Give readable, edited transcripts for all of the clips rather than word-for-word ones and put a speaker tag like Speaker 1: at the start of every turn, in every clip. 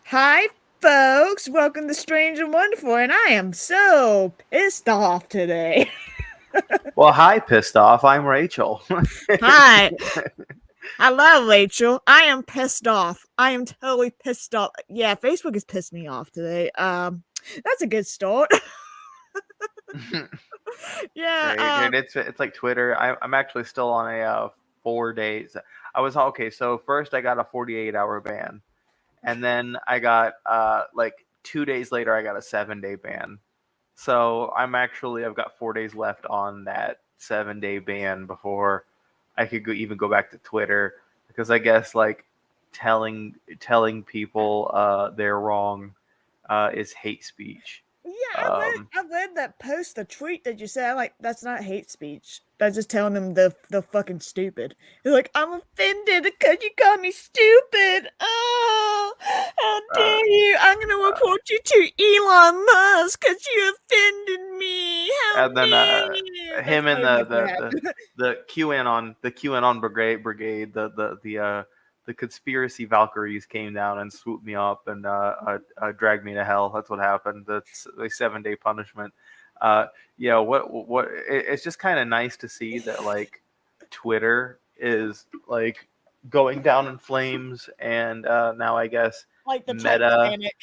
Speaker 1: Hi, folks. Welcome to Strange and Wonderful, and I am so pissed off today.
Speaker 2: Well, hi, pissed off. I'm Rachel.
Speaker 1: Hi. Hello, Rachel. I am pissed off. I am totally pissed off. Yeah, Facebook has pissed me off today. That's a good start. Yeah,
Speaker 2: Great, dude. It's like Twitter. I'm actually still on a 4 days. I was okay. So first I got a 48-hour ban, and then I got like 2 days later I got a 7 day ban. So I've got 4 days left on that 7 day ban before I could even go back to Twitter, because I guess like telling people they're wrong is hate speech.
Speaker 1: yeah. I read.
Speaker 2: Um,
Speaker 1: I read that post, the tweet that you said. Like, that's not hate speech. That's just telling them the fucking stupid. They're like, I'm offended because you call me stupid. Oh, how
Speaker 2: uh,
Speaker 1: dare you! I'm gonna report you to Elon Musk because you offended me. How
Speaker 2: and then
Speaker 1: dare you? That's
Speaker 2: him and
Speaker 1: pretty much what
Speaker 2: the
Speaker 1: happened.
Speaker 2: the QAnon brigade, the conspiracy Valkyries came down and swooped me up and dragged me to hell. That's what happened. That's the 7 day punishment. Uh, yeah, it's just kind of nice to see that like Twitter is like going down in flames, and now I guess
Speaker 1: Like the
Speaker 2: Meta,
Speaker 1: Titanic.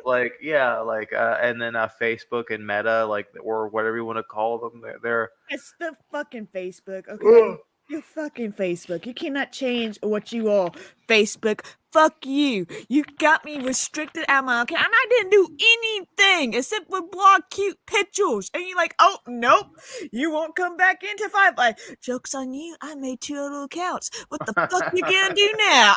Speaker 2: like yeah, like and then Facebook and Meta, like, or whatever you want to call them, they're
Speaker 1: It's the fucking Facebook, okay?
Speaker 2: ugh.
Speaker 1: You fucking Facebook. You cannot change what you are. Facebook, fuck you. You got me restricted out my account, and I didn't do anything except for block cute pictures. And you're like, oh nope, you won't come back into Five Live. Joke's on you. I made two little accounts. What the fuck you gonna do now?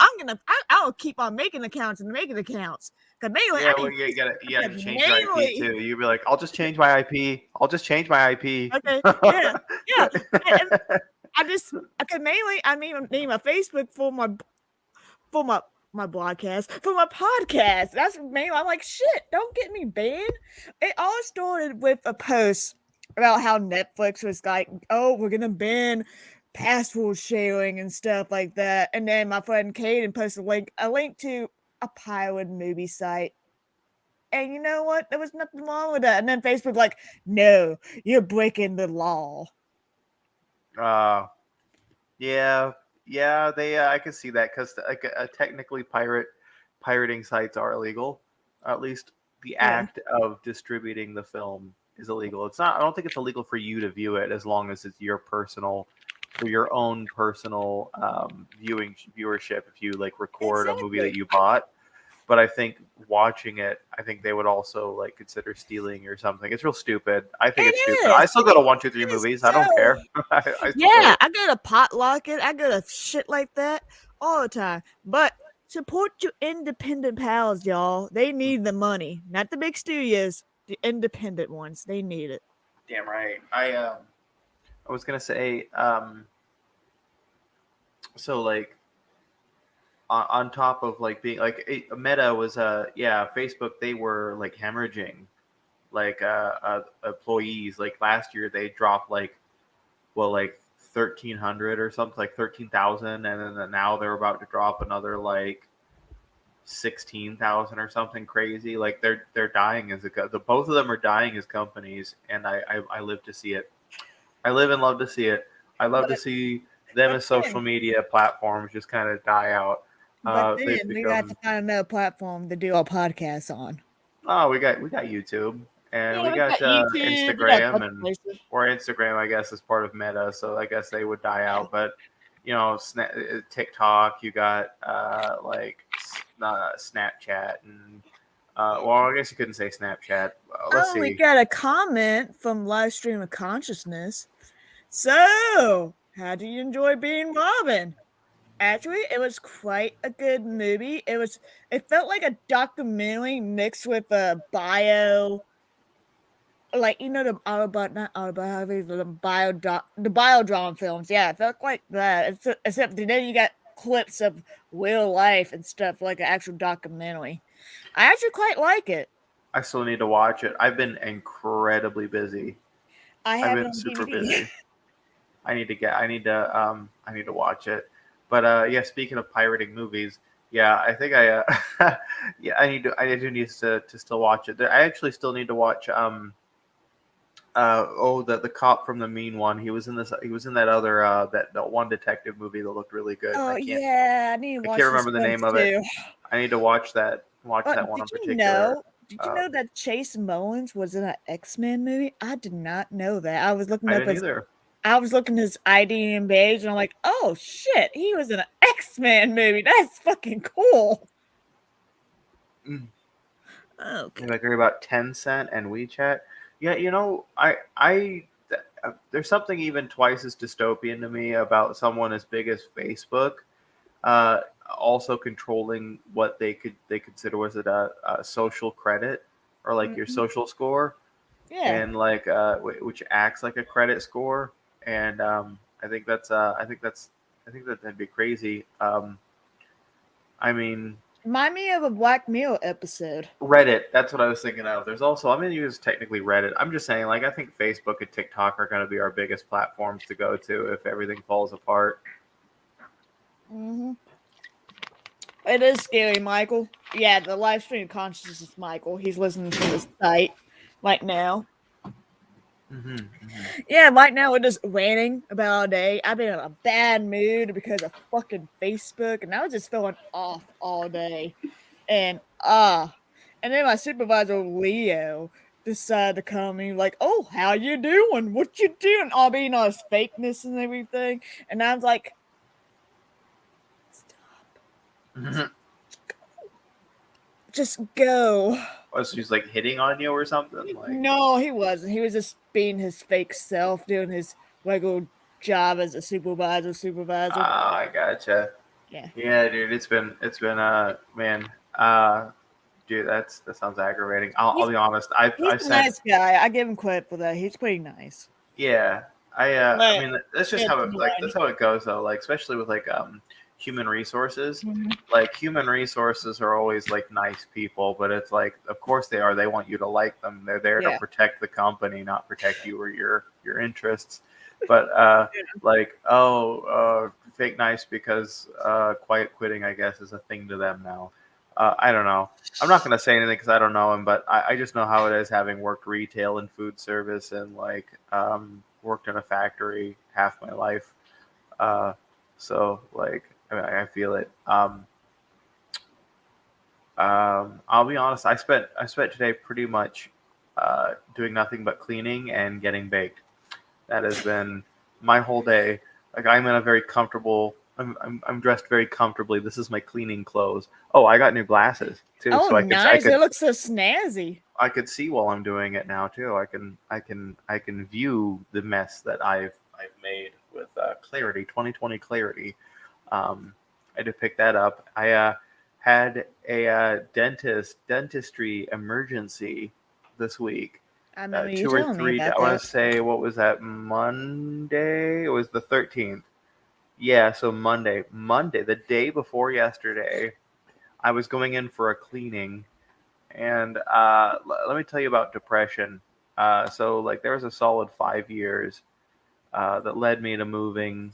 Speaker 1: I'll keep on making accounts and making accounts. Cause mainly,
Speaker 2: Yeah,
Speaker 1: I
Speaker 2: well,
Speaker 1: need
Speaker 2: you gotta
Speaker 1: because
Speaker 2: change your IP
Speaker 1: mainly,
Speaker 2: too. You'd be like, I'll just change my IP. I'll just change my IP.
Speaker 1: okay, yeah, yeah. And I just okay, mainly I name a Facebook for my broadcast, for my podcast. That's mainly I'm like, shit, don't get me banned. It all started with a post about how Netflix was like, oh, we're gonna ban password sharing and stuff like that. And then my friend Kaden posted a link to a pirate movie site. And you know what? There was nothing wrong with that. And then Facebook like, no, you're breaking the law.
Speaker 2: uh, yeah, yeah. They I can see that, because like technically pirating sites are illegal. At least the
Speaker 1: Yeah.
Speaker 2: act of distributing the film is illegal. It's not. I don't think it's illegal for you to view it, as long as it's your personal, for your own personal viewership. If you like record a movie
Speaker 1: Exactly.
Speaker 2: that you bought, but I think watching it, I think they would also like consider stealing or something. It's real stupid. I think it's stupid.
Speaker 1: It
Speaker 2: I
Speaker 1: is.
Speaker 2: still go to 1, 2, 3
Speaker 1: It is
Speaker 2: movies. I don't
Speaker 1: so
Speaker 2: care. I still
Speaker 1: yeah,
Speaker 2: go.
Speaker 1: I go to potluck it, I go to shit like that all the time. But support your independent pals, y'all. They need the money, not the big studios. The independent ones, they need it.
Speaker 2: Damn right. I was gonna say so like on top of like being like Meta was yeah, Facebook, they were like hemorrhaging like employees. Like last year they dropped like, well, like 1,300 or something, like 13,000, and then now they're about to drop another like 16,000 or something crazy. Like they're dying as the both of them are dying as companies, and I live to see it. I live and love to see it. I love to
Speaker 1: But
Speaker 2: see them
Speaker 1: but
Speaker 2: as social
Speaker 1: then
Speaker 2: media platforms just kind of die out.
Speaker 1: but
Speaker 2: They've
Speaker 1: then we got to
Speaker 2: become,
Speaker 1: find another platform to do our podcast on.
Speaker 2: oh, we got YouTube, and
Speaker 1: Yeah,
Speaker 2: we
Speaker 1: we got
Speaker 2: got
Speaker 1: YouTube, we got a
Speaker 2: Instagram,
Speaker 1: couple
Speaker 2: and
Speaker 1: places.
Speaker 2: or Instagram, I guess, is part of Meta, so I guess they would die
Speaker 1: Yeah.
Speaker 2: out. But TikTok, you got Snapchat, and well, I guess you couldn't say Snapchat. Let's
Speaker 1: Oh, we
Speaker 2: see.
Speaker 1: got a comment from Live Stream of Consciousness. So, how do you enjoy being Robin? Actually, it was quite a good movie. It felt like a documentary mixed with a bio, like the autobot, not autobiography, the biodrama films. Yeah, it felt like that. Except then you got clips of real life and stuff like an actual documentary. I actually quite like it.
Speaker 2: I still need to watch it. I've been incredibly busy.
Speaker 1: I
Speaker 2: I've
Speaker 1: have it
Speaker 2: been
Speaker 1: on
Speaker 2: super
Speaker 1: DVD.
Speaker 2: busy. I need to watch it. But yeah, speaking of pirating movies, Yeah, I think yeah, I do need to still watch it. I actually still need to watch the cop from the Mean One. He was in that other that one detective movie that looked really good, and
Speaker 1: Oh yeah, I need to
Speaker 2: I can't
Speaker 1: watch this
Speaker 2: remember the
Speaker 1: one
Speaker 2: name of it.
Speaker 1: too.
Speaker 2: I need to watch that one
Speaker 1: Did
Speaker 2: in
Speaker 1: you
Speaker 2: particular.
Speaker 1: know? Did you
Speaker 2: Uh,
Speaker 1: know that Chase Mullins was in an X-Men movie? I did not know that. I was looking
Speaker 2: I
Speaker 1: up
Speaker 2: didn't
Speaker 1: his
Speaker 2: either.
Speaker 1: ID page, and I'm like, oh shit, he was in an X-Men movie. That's fucking cool.
Speaker 2: Mm.
Speaker 1: Okay.
Speaker 2: Maybe I agree about Tencent and WeChat. Yeah, there's something even twice as dystopian to me about someone as big as Facebook, uh, also controlling what they consider was it a social credit or like your
Speaker 1: Mhm.
Speaker 2: social score,
Speaker 1: Yeah.
Speaker 2: and like which acts like a credit score, and I think that'd be crazy. I mean,
Speaker 1: Remind me of a Black Mirror episode.
Speaker 2: Reddit. That's what I was thinking of. There's also, I'm going to use technically Reddit. I'm just saying, like, I think Facebook and TikTok are going to be our biggest platforms to go to if everything falls apart.
Speaker 1: Hmm. It is scary, Michael. Yeah, the live stream consciousness, Michael. He's listening to the site right now.
Speaker 2: Hmm.
Speaker 1: Yeah, right now it is raining about a day. I've been in a bad mood because of fucking Facebook, and I was just feeling off all day. And and then my supervisor Leo decided to come and like, "Oh, how you doing? What you doing?" All being all his fakeness and everything, and I was like, "Stop,
Speaker 2: Hmm.
Speaker 1: just go."
Speaker 2: Oh, so he's like hitting on you or something? Like,
Speaker 1: No, he wasn't. He was just being his fake self, doing his regular job as a supervisor.
Speaker 2: I gotcha.
Speaker 1: Yeah.
Speaker 2: Yeah, dude, it's been man, dude, that sounds aggravating. I'll
Speaker 1: He's
Speaker 2: be honest.
Speaker 1: he's
Speaker 2: I've
Speaker 1: a
Speaker 2: sent
Speaker 1: nice guy. I give him credit for that. He's pretty nice.
Speaker 2: Yeah, I
Speaker 1: But
Speaker 2: mean that's just
Speaker 1: it's
Speaker 2: how
Speaker 1: annoying.
Speaker 2: that's how it goes though. Like especially with like human resources.
Speaker 1: Mhm.
Speaker 2: Like human resources are always like nice people, but it's like of course they are. They want you to like them. They're there to
Speaker 1: Yeah.
Speaker 2: protect the company, not protect you or your interests. But like fake nice because quiet quitting I guess is a thing to them now. I don't know. I'm not gonna say anything because I don't know him, but I just know how it is having worked retail and food service and like worked in a factory half my life. Uh, so like I feel it. I'll be honest. I spent today pretty much doing nothing but cleaning and getting baked. That has been my whole day. Like I'm in a very comfortable. I'm dressed very comfortably. This is my cleaning clothes. Oh, I got new glasses too,
Speaker 1: Oh,
Speaker 2: so
Speaker 1: nice. It looks so snazzy.
Speaker 2: I could see while I'm doing it now too. I can view the mess that I've made with clarity, 2020 clarity. I had to pick that up. I had a dentistry emergency this week.
Speaker 1: I remember you
Speaker 2: Two or
Speaker 1: telling me
Speaker 2: three.
Speaker 1: about
Speaker 2: I want
Speaker 1: that.
Speaker 2: to say what was that Monday? It was the 13th. Yeah, so Monday, the day before yesterday, I was going in for a cleaning and let me tell you about depression. So, like, there was a solid 5 years that led me to moving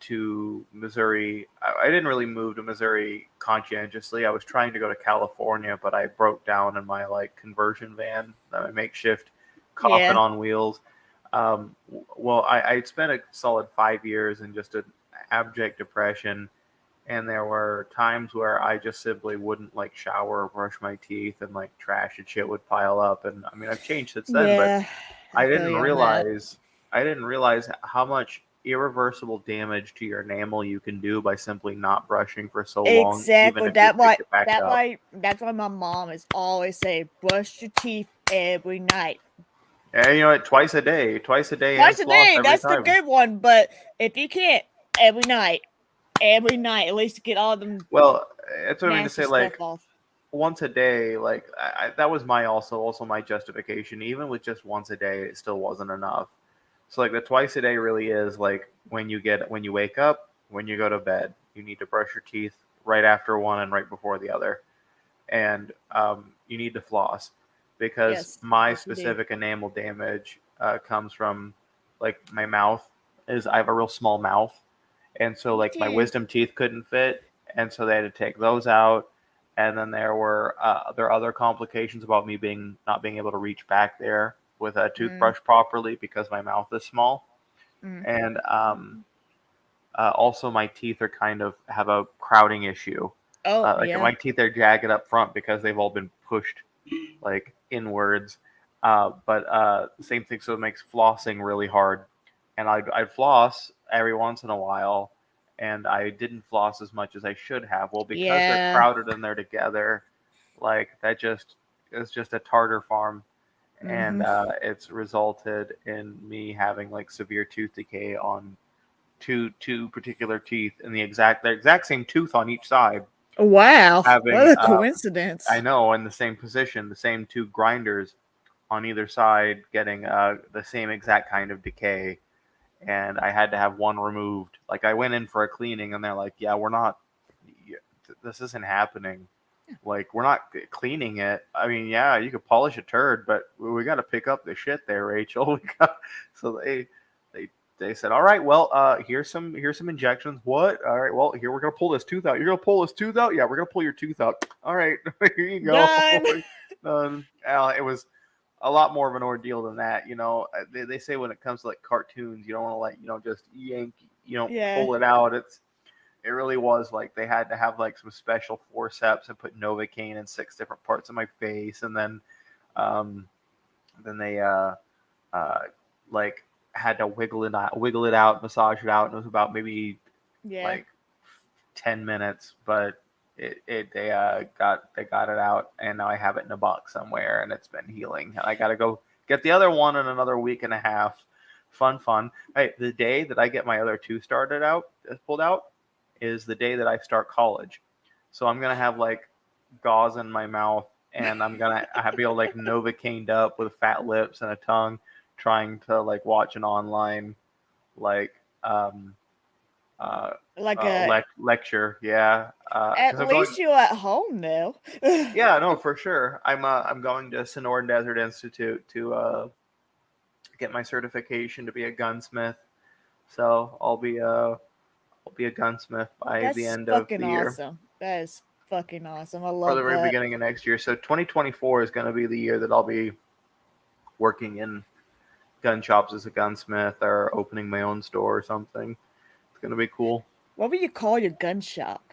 Speaker 2: to Missouri. I didn't really move to Missouri conscientiously. I was trying to go to California, but I broke down in my like conversion van, my makeshift coffin
Speaker 1: Yeah.
Speaker 2: on wheels. Well, I'd spent a solid 5 years in just an abject depression, and there were times where I just simply wouldn't like shower or brush my teeth, and like trash and shit would pile up. And I mean, I've changed since then, but
Speaker 1: Yeah. I
Speaker 2: I
Speaker 1: feel
Speaker 2: didn't
Speaker 1: you on that.
Speaker 2: realize I didn't realize how much irreversible damage to your enamel you can do by simply not brushing for so long, even
Speaker 1: Exactly.
Speaker 2: if you picked it back up.
Speaker 1: That's why my mom is always saying, brush your teeth every night.
Speaker 2: And you know what? Twice a day, and
Speaker 1: Twice a
Speaker 2: floss
Speaker 1: day,
Speaker 2: every
Speaker 1: that's the
Speaker 2: time.
Speaker 1: good one. But if you can't, every night, at least to get all them
Speaker 2: Well, that's what I mean to
Speaker 1: nasty
Speaker 2: say.
Speaker 1: stuff
Speaker 2: Like
Speaker 1: off.
Speaker 2: once a day, like that was my also my justification. Even with just once a day, it still wasn't enough. So like the twice a day really is like when you wake up, when you go to bed, you need to brush your teeth right after one and right before the other, and you need to floss because
Speaker 1: Yes,
Speaker 2: my
Speaker 1: yes, you do.
Speaker 2: specific enamel damage comes from like my mouth is I have a real small mouth, and so
Speaker 1: Me
Speaker 2: like my
Speaker 1: too.
Speaker 2: wisdom teeth couldn't fit. and so they had to take those out. And then there were other complications about me not being able to reach back there with a
Speaker 1: Mm,
Speaker 2: toothbrush properly because my mouth is small,
Speaker 1: mm.
Speaker 2: and also my teeth are kind of have a crowding issue.
Speaker 1: Oh,
Speaker 2: Like
Speaker 1: yeah.
Speaker 2: my teeth are jagged up front because they've all been pushed like inwards. But same thing, so it makes flossing really hard. And I'd floss every once in a while, and I didn't floss as much as I should have. Well, because they're
Speaker 1: Yeah.
Speaker 2: crowded and they're together, like that just is just a tartar farm, and
Speaker 1: Mm-hmm.
Speaker 2: it's resulted in me having like severe tooth decay on two particular teeth, and the exact same tooth on each side,
Speaker 1: Wow. What
Speaker 2: having
Speaker 1: a coincidence.
Speaker 2: I know, in the same position, the same two grinders on either side, getting the same exact kind of decay, and I had to have one removed. Like I went in for a cleaning, and they're like, "Yeah, we're not. This isn't happening. Like we're not cleaning it. I mean, yeah, you could polish a turd, but we got to pick up the shit there, Rachel." So they they said, "All right, well, here's some injections. What? All right, well, here we're gonna pull this tooth out. You're gonna pull this tooth out? Yeah, we're gonna pull your tooth out. All right, here you go."
Speaker 1: Done.
Speaker 2: It was a lot more of an ordeal than that. They say when it comes to like cartoons, you don't want to like just yank,
Speaker 1: Yeah.
Speaker 2: pull it out. It really was like they had to have like some special forceps and put Novocaine in 6 different parts of my face, and um, then they uh, like had to wiggle it out, massage it out, and it was about maybe
Speaker 1: Yeah.
Speaker 2: like 10 minutes, but they got it out, and now I have it in a box somewhere, and it's been healing. And I got to go get the other one in another week and a half. Fun. Hey, the day that I get my other two pulled out, is the day that I start college. So I'm gonna have like gauze in my mouth, and be all like Novocained up with fat lips and a tongue, trying to like watch an online like uh,
Speaker 1: Like a
Speaker 2: lecture. Yeah,
Speaker 1: at
Speaker 2: because I'm going.
Speaker 1: least you're at home though.
Speaker 2: Yeah, no, for sure. I'm going to Sonoran Desert Institute to get my certification to be a gunsmith. So I'll be a gunsmith by the
Speaker 1: That's
Speaker 2: end of
Speaker 1: fucking
Speaker 2: the year,
Speaker 1: awesome. That is fucking awesome. I
Speaker 2: or the
Speaker 1: love
Speaker 2: very
Speaker 1: that.
Speaker 2: beginning of next year. So 2024 is going to be the year that I'll be working in gun shops as a gunsmith or opening my own store or something. It's going to be cool.
Speaker 1: What would you call your gun shop?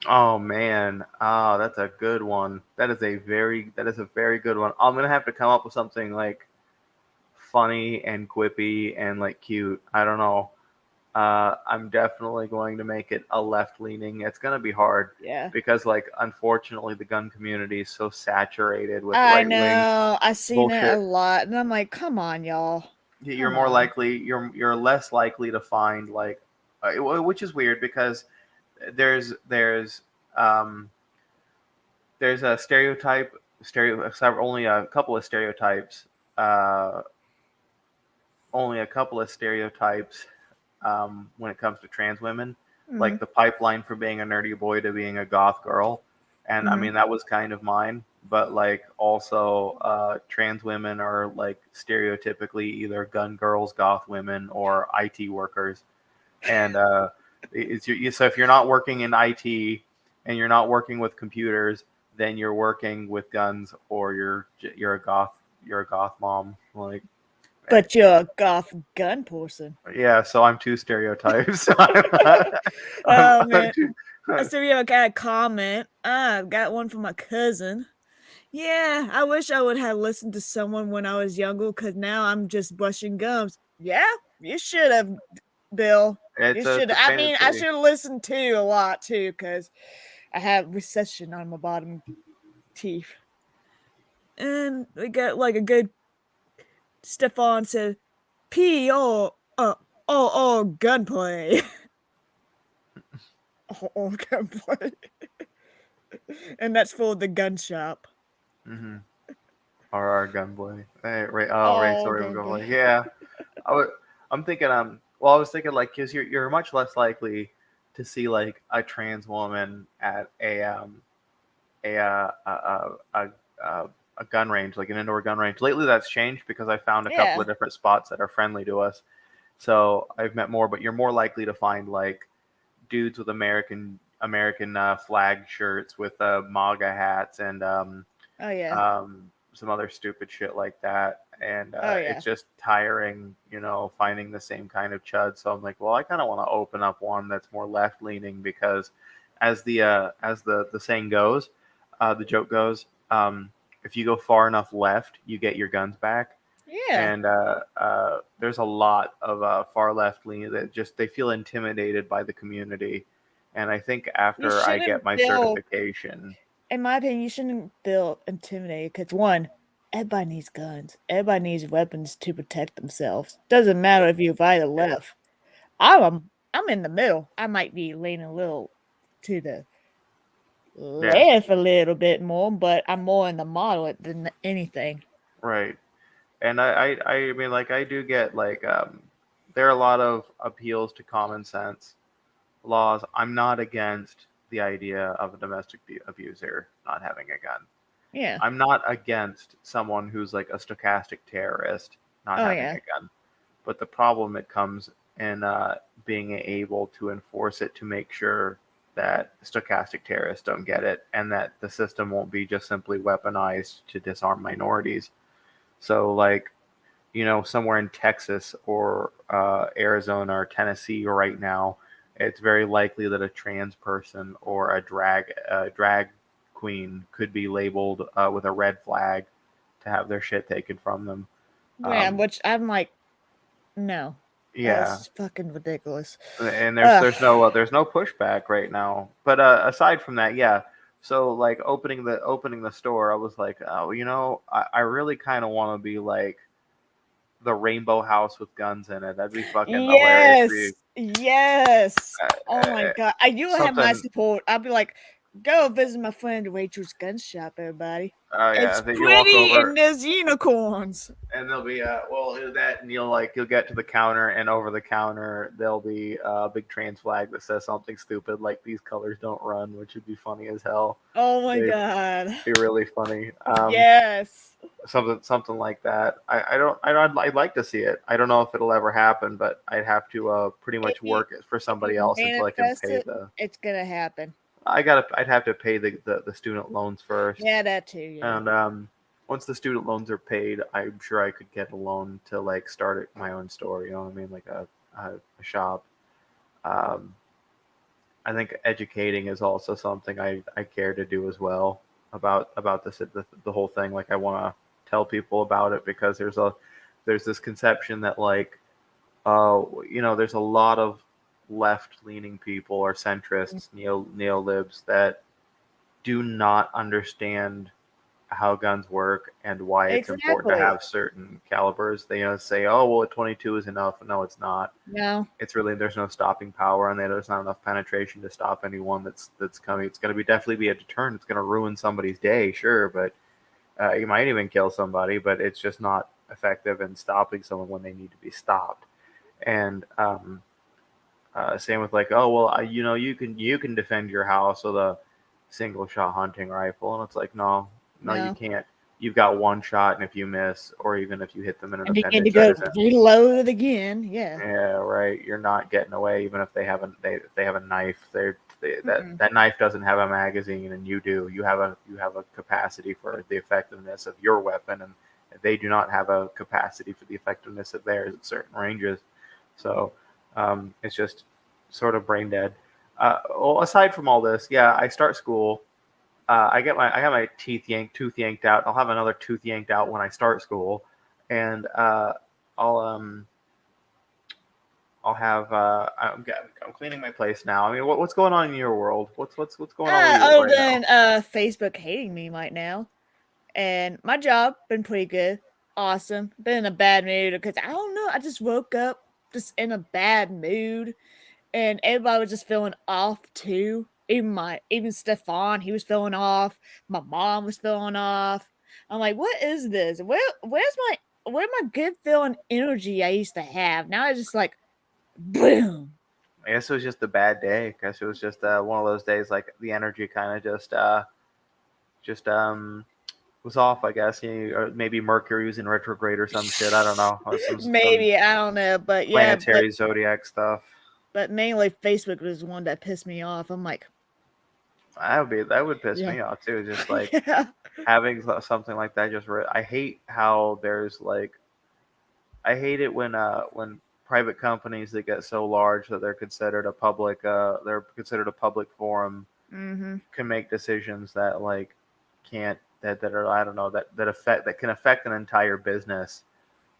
Speaker 2: Oh man, that's a good one. That is a very good one. I'm gonna have to come up with something like funny and quippy and like cute. I don't know. I'm definitely going to make it a left leaning. It's gonna be hard
Speaker 1: Yeah.
Speaker 2: because like unfortunately the gun community is so saturated with
Speaker 1: I
Speaker 2: right wing
Speaker 1: know. I seen it a
Speaker 2: bullshit.
Speaker 1: lot and I'm like, come on, y'all.
Speaker 2: You're
Speaker 1: Come
Speaker 2: more
Speaker 1: on.
Speaker 2: likely you're less likely to find like, which is weird because there's there's um there's a only a couple of stereotypes uh, only a couple of stereotypes when it comes to trans women,
Speaker 1: Mm-hmm.
Speaker 2: like the pipeline from being a nerdy boy to being a goth girl. And I
Speaker 1: Mm-hmm.
Speaker 2: mean that was kind of mine, but like also trans women are like stereotypically either gun girls, goth women, or IT workers. And so if you're not working in IT and you're not working with computers, then you're working with guns, or you're a goth mom. Like,
Speaker 1: But you're a goth gun person.
Speaker 2: yeah, so I'm two stereotypes. I'm,
Speaker 1: Oh
Speaker 2: I'm
Speaker 1: man.
Speaker 2: two,
Speaker 1: I see we got a comment. I've got one from my cousin. Yeah, I wish I would have listened to someone when I was younger because now I'm just brushing gums. Yeah, you should have, Bill. You should.
Speaker 2: it's a
Speaker 1: I
Speaker 2: pain in
Speaker 1: mean,
Speaker 2: the
Speaker 1: I
Speaker 2: city.
Speaker 1: should listen to a lot too because I have recession on my bottom teeth. And we got like a good Stefan said, P all gunplay. all gunplay. And that's for the gun shop.
Speaker 2: Mm-hmm. Or our gunboy. Hey,
Speaker 1: All
Speaker 2: Rachel
Speaker 1: gunplay.
Speaker 2: Ravenboy. Yeah, I would, I'm thinking. Well, I was thinking like, because you're much less likely to see like a trans woman at a uh, a, a, a, a gun range, like an indoor gun range. Lately, that's changed because I found a couple
Speaker 1: Yeah.
Speaker 2: of different spots that are friendly to us. So I've met more, but you're more likely to find like dudes with American American flag shirts with MAGA hats and
Speaker 1: Oh yeah.
Speaker 2: some other stupid shit like that. And
Speaker 1: Oh yeah.
Speaker 2: it's just tiring, finding the same kind of chud. So I'm like, well, I kind of want to open up one that's more left leaning because, as the saying goes, the joke goes, if you go far enough left, you get your guns back.
Speaker 1: Yeah.
Speaker 2: And there's a lot of far left leaning that just they feel intimidated by the community. And I think
Speaker 1: You
Speaker 2: after I get
Speaker 1: shouldn't
Speaker 2: my
Speaker 1: feel,
Speaker 2: certification,
Speaker 1: in my opinion, you shouldn't feel intimidated because one, everybody needs guns. Everybody needs weapons to protect themselves. Doesn't matter if you're right or left. I'm in the middle. I might be leaning a little to the
Speaker 2: yeah,
Speaker 1: left a little bit more, but I'm more in the moderate than anything.
Speaker 2: right. And I mean, like, I do get like there are a lot of appeals to common sense laws. I'm not against the idea of a domestic abuser not having a gun.
Speaker 1: Yeah.
Speaker 2: I'm not against someone who's like a stochastic terrorist not
Speaker 1: Oh
Speaker 2: having
Speaker 1: yeah.
Speaker 2: a gun. But the problem it comes in being able to enforce it to make sure that stochastic terrorists don't get it and that the system won't be just simply weaponized to disarm minorities. So, like, somewhere in Texas or Arizona or Tennessee right now, it's very likely that a trans person or a drag queen could be labeled with a red flag to have their shit taken from them.
Speaker 1: Yeah,
Speaker 2: Um,
Speaker 1: which I'm like, no.
Speaker 2: yeah,
Speaker 1: That's fucking ridiculous.
Speaker 2: and there's
Speaker 1: Ugh.
Speaker 2: there's no there's no pushback right now. But aside from that, yeah. So like opening the store, I was like, oh, I really kind of want to be like the rainbow house with guns in it. That'd be fucking hilarious for you.
Speaker 1: Yes. Yes. Oh my
Speaker 2: Uh,
Speaker 1: god. You'll have my
Speaker 2: something.
Speaker 1: support. I'll be like, go visit my friend Rachel's gun shop, everybody.
Speaker 2: Oh yeah,
Speaker 1: It's
Speaker 2: that you walk
Speaker 1: pretty
Speaker 2: over
Speaker 1: and there's unicorns.
Speaker 2: and there'll be well that and you'll get to the counter and over the counter there'll be a big trans flag that says something stupid like these colors don't run, which would be funny as hell.
Speaker 1: Oh my
Speaker 2: They'd
Speaker 1: god.
Speaker 2: be really funny.
Speaker 1: Yes.
Speaker 2: Something like that. I'd like to see it. I don't know if it'll ever happen, but I'd have to pretty
Speaker 1: If
Speaker 2: much
Speaker 1: you
Speaker 2: work it for
Speaker 1: if
Speaker 2: somebody
Speaker 1: you
Speaker 2: else until I can
Speaker 1: manifest
Speaker 2: pay
Speaker 1: it,
Speaker 2: the.
Speaker 1: it's gonna happen.
Speaker 2: I'd have to pay the student loans first,
Speaker 1: Yeah, that too, yeah.
Speaker 2: and once the student loans are paid, I'm sure I could get a loan to like start my own store. You know what I mean, like a shop. Um, I think educating is also something I care to do as well about the whole thing. Like I want to tell people about it because there's this conception that like there's a lot of left leaning people or centrists, neolibs that do not understand how guns work and why it's important to
Speaker 1: Exactly.
Speaker 2: have certain calibers. They say, oh well, a 22 is enough. No, it's not.
Speaker 1: No.
Speaker 2: It's really there's no stopping power, and there's not enough penetration to stop anyone that's coming. It's going to definitely be a deterrent. It's going to ruin somebody's day, sure, but you might even kill somebody. But it's just not effective in stopping someone when they need to be stopped. And same with like, oh well, you can defend your house with a single shot hunting rifle, and it's like, no, you
Speaker 1: No.
Speaker 2: can't. You've got one shot, and if you miss, or even if you hit them in an
Speaker 1: And you need to
Speaker 2: appendix, that
Speaker 1: go
Speaker 2: isn't.
Speaker 1: reload it again. Yeah.
Speaker 2: Yeah, right. You're not getting away, even if if they have a knife.
Speaker 1: Mm-mm.
Speaker 2: That knife doesn't have a magazine, and you do. You have a capacity for the effectiveness of your weapon, and they do not have a capacity for the effectiveness of theirs at certain ranges. So it's just sort of brain dead. Well, aside from all this, yeah, I start school. I got my tooth yanked out. I'll have another tooth yanked out when I start school, and I'll I'll have I'm cleaning my place now. I mean, what's going on in your world? What's going on with you
Speaker 1: Other
Speaker 2: right now?
Speaker 1: than Facebook hating me right now, and my job been pretty good, awesome. Been in a bad mood because I don't know. I just woke up just in a bad mood, and everybody was just feeling off too. Even Stefan, he was feeling off. My mom was feeling off. I'm like, what is this? Where's my good feeling energy I used to have? Now it's just like boom.
Speaker 2: I guess it was just a bad day. I guess it was just one of those days like the energy kind of just was off. I guess or maybe Mercury was in retrograde or some shit. I don't know. Some
Speaker 1: Maybe I don't know,
Speaker 2: planetary zodiac stuff.
Speaker 1: but mainly Facebook was the one that pissed me off. I'm like,
Speaker 2: That would piss
Speaker 1: Yeah.
Speaker 2: me off too. Just like
Speaker 1: Yeah.
Speaker 2: having something like that. I hate how there's like I hate it when private companies that get so large that they're considered a public forum
Speaker 1: Mm-hmm.
Speaker 2: can make decisions that like can't that are I don't know that can affect an entire business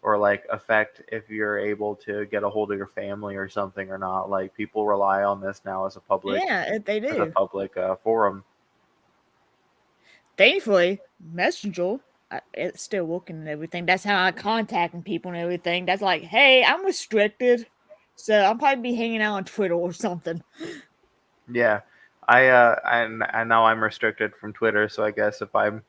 Speaker 2: or like affect if you're able to get a hold of your family or something or not. Like people rely on this now
Speaker 1: Yeah, they
Speaker 2: as a
Speaker 1: do.
Speaker 2: public forum.
Speaker 1: Thankfully, Messenger, it's still working and everything. That's how I'm contacting people and everything. That's like, hey, I'm restricted, so I'll probably be hanging out on Twitter or something.
Speaker 2: Yeah, I know I'm restricted from Twitter, so I guess if I'm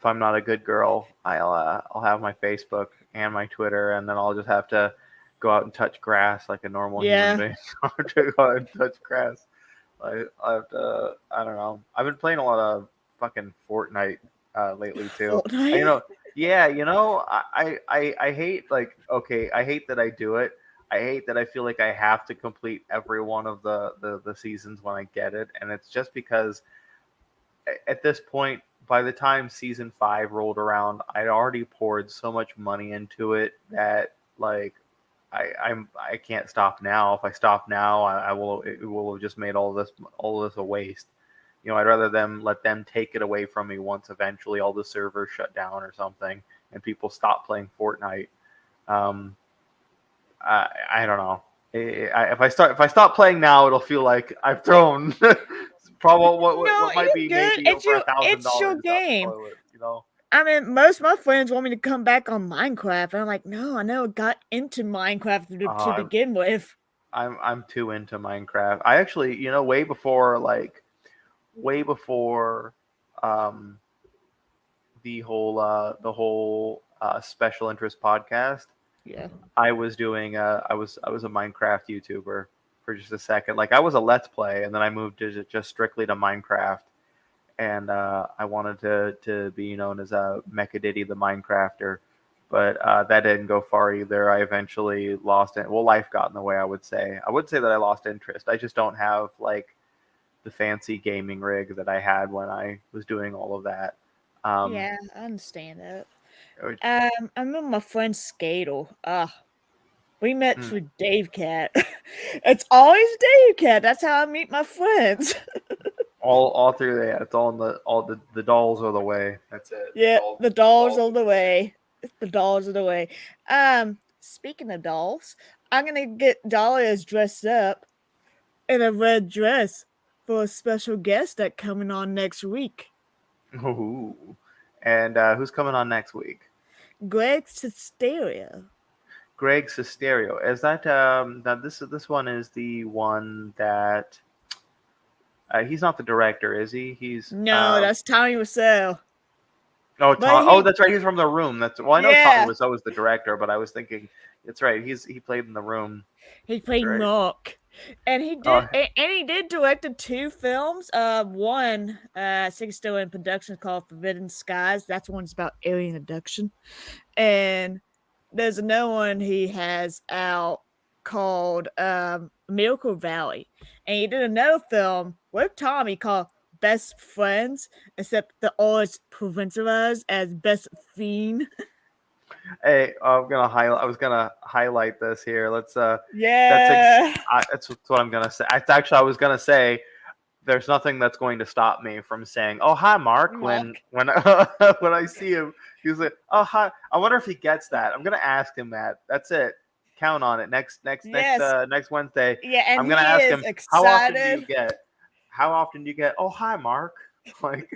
Speaker 2: not a good girl, I'll have my Facebook and my Twitter, and then I'll just have to go out and touch grass like a normal human
Speaker 1: Yeah,
Speaker 2: being. I'll have to go out and touch grass. I have to. I don't know. I've been playing a lot of fucking Fortnite lately too. You
Speaker 1: Fortnite.
Speaker 2: know, yeah. You know, I hate like okay. I hate that I do it. I hate that I feel like I have to complete every one of the seasons when I get it, and it's just because at this point, by the time season 5 rolled around, I'd already poured so much money into it that like I can't stop now. If I stop now, I will it will have just made all this a waste. You know, I'd rather them let them take it away from me once eventually all the servers shut down or something and people stop playing Fortnite. Um, I don't know. If I stop playing now, it'll feel like I've thrown probably
Speaker 1: No,
Speaker 2: what might
Speaker 1: you're
Speaker 2: be
Speaker 1: good.
Speaker 2: maybe over a thousand
Speaker 1: It's your
Speaker 2: dollars down the
Speaker 1: game.
Speaker 2: toilet. You know.
Speaker 1: I mean, most of my friends want me to come back on Minecraft, and I'm like, no, I never got into Minecraft to
Speaker 2: Uh,
Speaker 1: begin with.
Speaker 2: I'm too into Minecraft. I actually, you know, way before um, the whole special interest podcast,
Speaker 1: Yeah.
Speaker 2: I was doing I was a Minecraft YouTuber for just a second. Like I was a Let's Play, and then I moved to just strictly to Minecraft, and I wanted to be known as a Mechadiddy the Minecrafter, but that didn't go far either. I eventually lost it. Well, life got in the way. I would say that I lost interest. I just don't have like the fancy gaming rig that I had when I was doing all of that. Um,
Speaker 1: Yeah, I understand that.
Speaker 2: which-
Speaker 1: I remember my friend Skatel. We met
Speaker 2: hmm,
Speaker 1: through Dave Cat. It's always Dave Cat. That's how I meet my friends.
Speaker 2: all through there. It's all the dolls are the way. That's it.
Speaker 1: Yeah, the
Speaker 2: The
Speaker 1: dolls
Speaker 2: dolls
Speaker 1: are
Speaker 2: are
Speaker 1: the
Speaker 2: the way.
Speaker 1: way. The dolls are the way. Speaking of dolls, I'm gonna get Dahlia's dressed up in a red dress for a special guest that coming on next week.
Speaker 2: Ooh. And who's coming on next week?
Speaker 1: Greg Sesterio.
Speaker 2: Greg Sesterio. Is that now this one is the one that he's not the director, is he? He's
Speaker 1: No, that's Tommy Wiseau.
Speaker 2: oh
Speaker 1: But
Speaker 2: Tom. Oh,
Speaker 1: he,
Speaker 2: that's right. He's from The Room. That's well, I know Tommy
Speaker 1: yeah,
Speaker 2: Wiseau is the director, but I was thinking it's right. He played in The Room.
Speaker 1: he played
Speaker 2: Right.
Speaker 1: Mark.
Speaker 2: Oh,
Speaker 1: And he did directed two films. One, I think it's still in production, called Forbidden Skies. That's one's about alien abduction. And there's another one he has out called Miracle Valley. And he did another film with Tommy called Best Friends, except the always provincialized as Best Fiend.
Speaker 2: hey, I was gonna highlight this here.
Speaker 1: Yeah.
Speaker 2: That's what I'm gonna say. It's actually I was gonna say there's nothing that's going to stop me from saying, "Oh hi, Mark."
Speaker 1: Mark.
Speaker 2: When when I see him, he's like, "Oh hi." I wonder if he gets that. I'm gonna ask him that. That's it. Count on it.
Speaker 1: Yes.
Speaker 2: Next Wednesday,
Speaker 1: Yeah, and
Speaker 2: I'm gonna
Speaker 1: he
Speaker 2: ask
Speaker 1: is
Speaker 2: him how often do you
Speaker 1: excited.
Speaker 2: get? How often do you get? Oh hi, Mark. Like,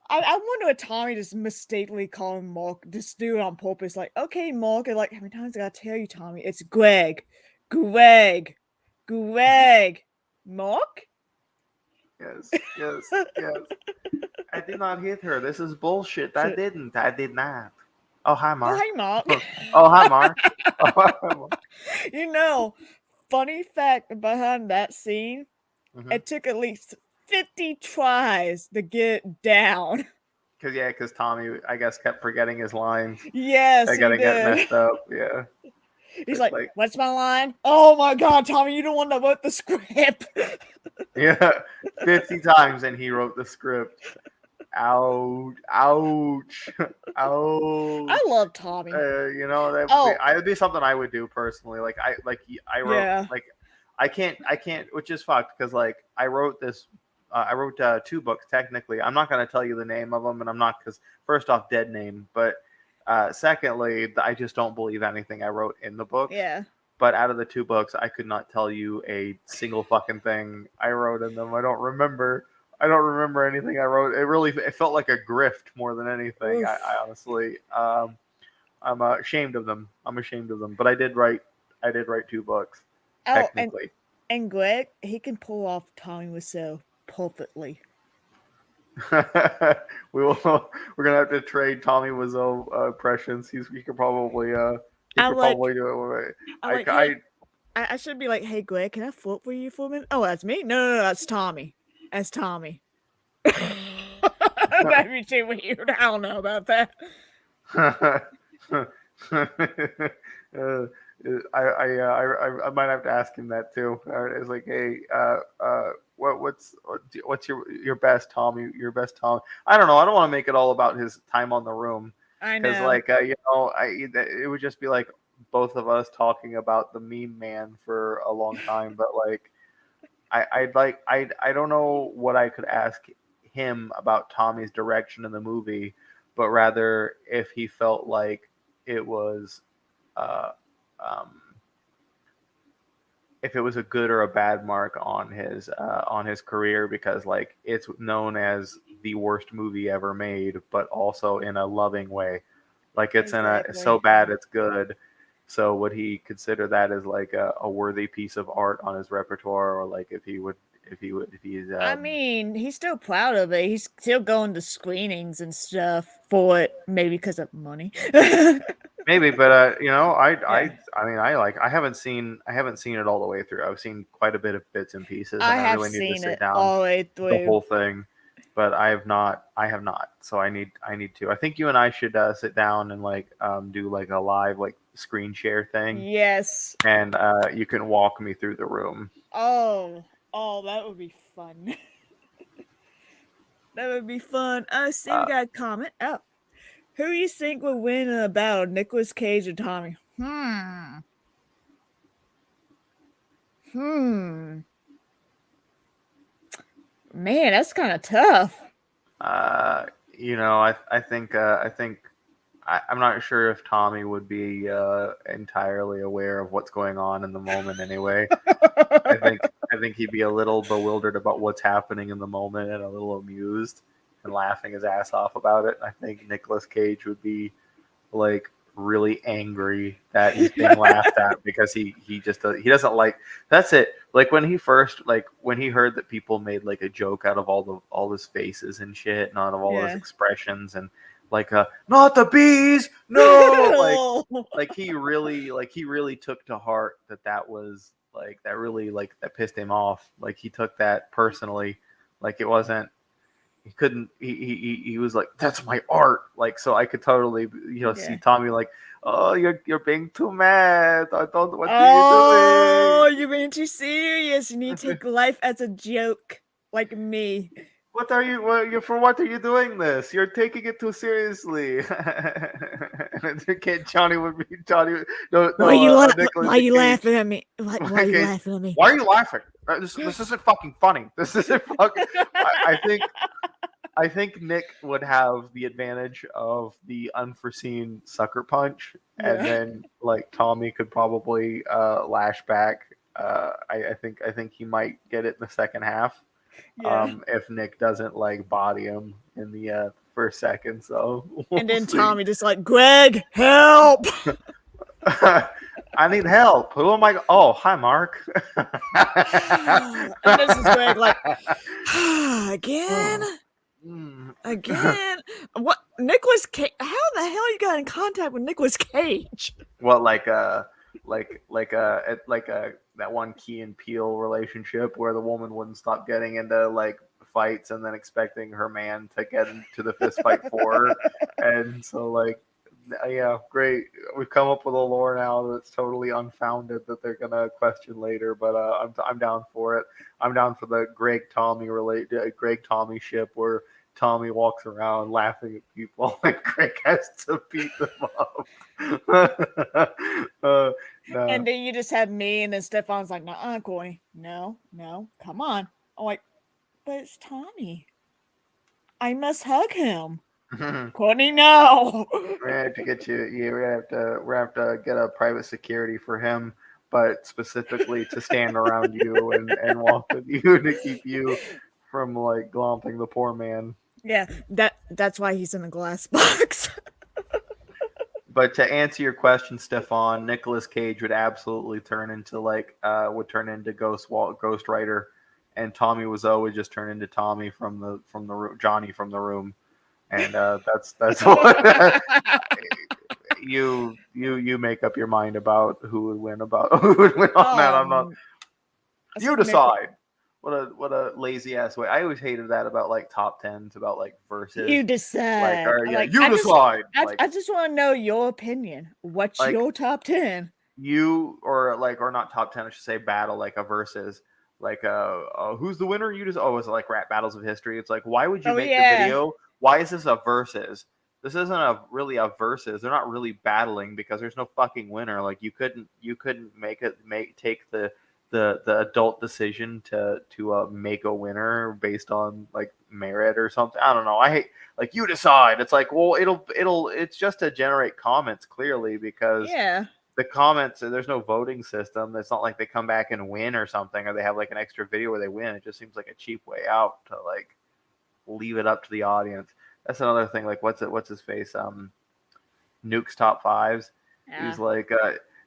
Speaker 1: I wonder if Tommy just mistakenly called him Mark, just do it on purpose. Like, okay, Mark. And like, how many times I gotta tell you, Tommy? It's Greg. Greg. Greg. Mark?
Speaker 2: yes. I did not hit her. This is bullshit. I
Speaker 1: So,
Speaker 2: didn't. I did not. Oh hi,
Speaker 1: oh,
Speaker 2: Mark.
Speaker 1: hey, Mark.
Speaker 2: Oh hi, Mark. Oh, hi, Mark.
Speaker 1: You know, funny fact behind that scene,
Speaker 2: Mm-hmm.
Speaker 1: it took at least 50 tries to get it down.
Speaker 2: Because Tommy, I guess, kept forgetting his lines.
Speaker 1: Yes, he
Speaker 2: Getting it
Speaker 1: did.
Speaker 2: messed up. Yeah.
Speaker 1: He's like, what's my line? Oh my God, Tommy, you don't want to wrote the script.
Speaker 2: Yeah, 50 times, and he wrote the script. Ouch! Ouch! Ouch!
Speaker 1: I love Tommy.
Speaker 2: You know, that would be something I would do personally. Like I wrote like I can't, which is fucked because like I wrote this. I wrote 2 books technically. I'm not going to tell you the name of them, and I'm not because first off, dead name, but secondly, I just don't believe anything I wrote in the books.
Speaker 1: Yeah.
Speaker 2: But out of the 2 books, I could not tell you a single fucking thing I wrote in them. I don't remember anything I wrote. It felt like a grift more than anything. I honestly, I'm ashamed of them. But I did write 2 books technically.
Speaker 1: And Greg, he can pull off Tommy Wiseau perfectly.
Speaker 2: We're gonna have to trade Tommy Wiseau impressions. He could probably probably do it.
Speaker 1: I should be like, hey Greg, can I float for you for a minute? Oh, that's me? No, that's Tommy. That's Tommy. That'd be too weird. I don't know about that.
Speaker 2: I might have to ask him that too. It's like, hey, what's your best Tommy? Your best Tommy? I don't know. I don't want to make it all about his time on the room.
Speaker 1: I know.
Speaker 2: Because like it would just be like both of us talking about the meme man for a long time. But like I don't know what I could ask him about Tommy's direction in the movie, but rather if he felt like it was if it was a good or a bad mark on his career, because like it's known as the worst movie ever made, but also in a loving way. Like it's it's so bad it's good. So would he consider that as like a worthy piece of art on his repertoire, or like if he's
Speaker 1: I mean, he's still proud of it. He's still going to screenings and stuff for it, maybe because of money.
Speaker 2: Maybe, but you know, I mean, I haven't seen it all the way through. I've seen quite a bit of bits and pieces, and I really need to sit down
Speaker 1: all the way through
Speaker 2: the whole thing. But I have not. So I need to. I think you and I should sit down and like do like a live like screen share thing.
Speaker 1: Yes.
Speaker 2: And you can walk me through the room.
Speaker 1: Oh, that would be fun. That would be fun. See, we got a comment. Oh, who do you think would win in a battle, Nicolas Cage or Tommy? Man, that's kind of tough.
Speaker 2: You know, I think I'm not sure if Tommy would be entirely aware of what's going on in the moment anyway. I think he'd be a little bewildered about what's happening in the moment and a little amused and laughing his ass off about it. I think Nicolas Cage would be like really angry that he's being laughed at because he doesn't like. That's it. Like when he heard that people made like a joke out of all his faces and shit and out of all his expressions and like not the bees, no, like he really took to heart that was like that really like that pissed him off. Like he took that personally. Like it wasn't. He couldn't. He was like, "That's my art." Like so, I could totally see Tommy like, "Oh, you're being too mad. I don't. What are you doing?
Speaker 1: Oh, you're being too serious. You need to take life as a joke, like me."
Speaker 2: What are you doing this? You're taking it too seriously. Johnny would be Johnny. No,
Speaker 1: why are you laughing at me? Why are you laughing at me?
Speaker 2: Why are you laughing? This isn't fucking funny. This isn't fucking. I think Nick would have the advantage of the unforeseen sucker punch, and then like Tommy could probably lash back. I think he might get it in the second half. If Nick doesn't like body him in the first second, so
Speaker 1: and then Tommy just like, Greg, help!
Speaker 2: I need help. Who am I? Oh, hi, Mark.
Speaker 1: And this is Greg like, again. What, Nicolas Cage? How the hell you got in contact with Nicolas Cage?
Speaker 2: Well, like that one Key and Peele relationship where the woman wouldn't stop getting into like fights and then expecting her man to get into the fist fight for her, and so like Yeah, great. We've come up with a lore now that's totally unfounded that they're gonna question later, but I'm down for it. I'm down for the Greg Tommy ship where Tommy walks around laughing at people and Greg has to beat them up. No.
Speaker 1: And then you just have me, and then Stefan's like, "Nah, Courtney, no, no, come on." I'm like, "But it's Tommy. I must hug him." Courtney, no.
Speaker 2: We have to get you. Yeah, we have to get a private security for him, but specifically to stand around you and walk with you to keep you from like glomping the poor man.
Speaker 1: Yeah, that's why he's in a glass box.
Speaker 2: But to answer your question, Stefan, Nicolas Cage would absolutely turn into Ghost Rider, and Tommy Wiseau would just turn into Tommy from the Johnny from the Room, and that's what you make up your mind about who would win on that. I'm not.
Speaker 1: I
Speaker 2: You
Speaker 1: said Nick-
Speaker 2: decide. What a lazy ass way. I always hated that about like top tens, about like verses.
Speaker 1: You decide.
Speaker 2: Like, or, yeah,
Speaker 1: Like,
Speaker 2: you decide.
Speaker 1: I just want to know your opinion. What's
Speaker 2: Like,
Speaker 1: your top 10?
Speaker 2: or not top 10, I should say battle, like a versus. Like who's the winner? You just it's like rap battles of history. It's like, why would you make the video? Why is this a versus? This isn't really a versus. They're not really battling because there's no fucking winner. Like you couldn't take the adult decision to make a winner based on like merit or something. I don't know. I hate, like, you decide. It's like, well, it's just to generate comments, clearly, because the comments, there's no voting system. It's not like they come back and win or something, or they have like an extra video where they win. It just seems like a cheap way out to like leave it up to the audience. That's another thing. Like, what's his face? Nuke's top fives.
Speaker 1: Yeah.
Speaker 2: He's like,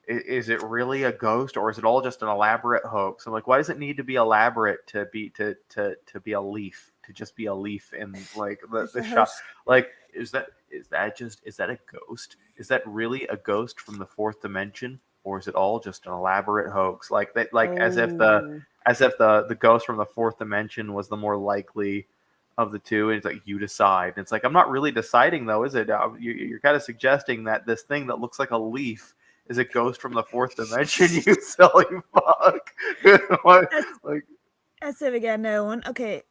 Speaker 2: is it really a ghost, or is it all just an elaborate hoax? I'm like, why does it need to be elaborate to be a leaf, to just be a leaf in like the shot? Like, is that a ghost? Is that really a ghost from the fourth dimension, or is it all just an elaborate hoax? Like that, like as if the ghost from the fourth dimension was the more likely of the two, and it's like, you decide. And it's like, I'm not really deciding though, is it? You're kind of suggesting that this thing that looks like a leaf is a ghost from the fourth dimension, you silly fuck.
Speaker 1: That's it. We got another one. Okay,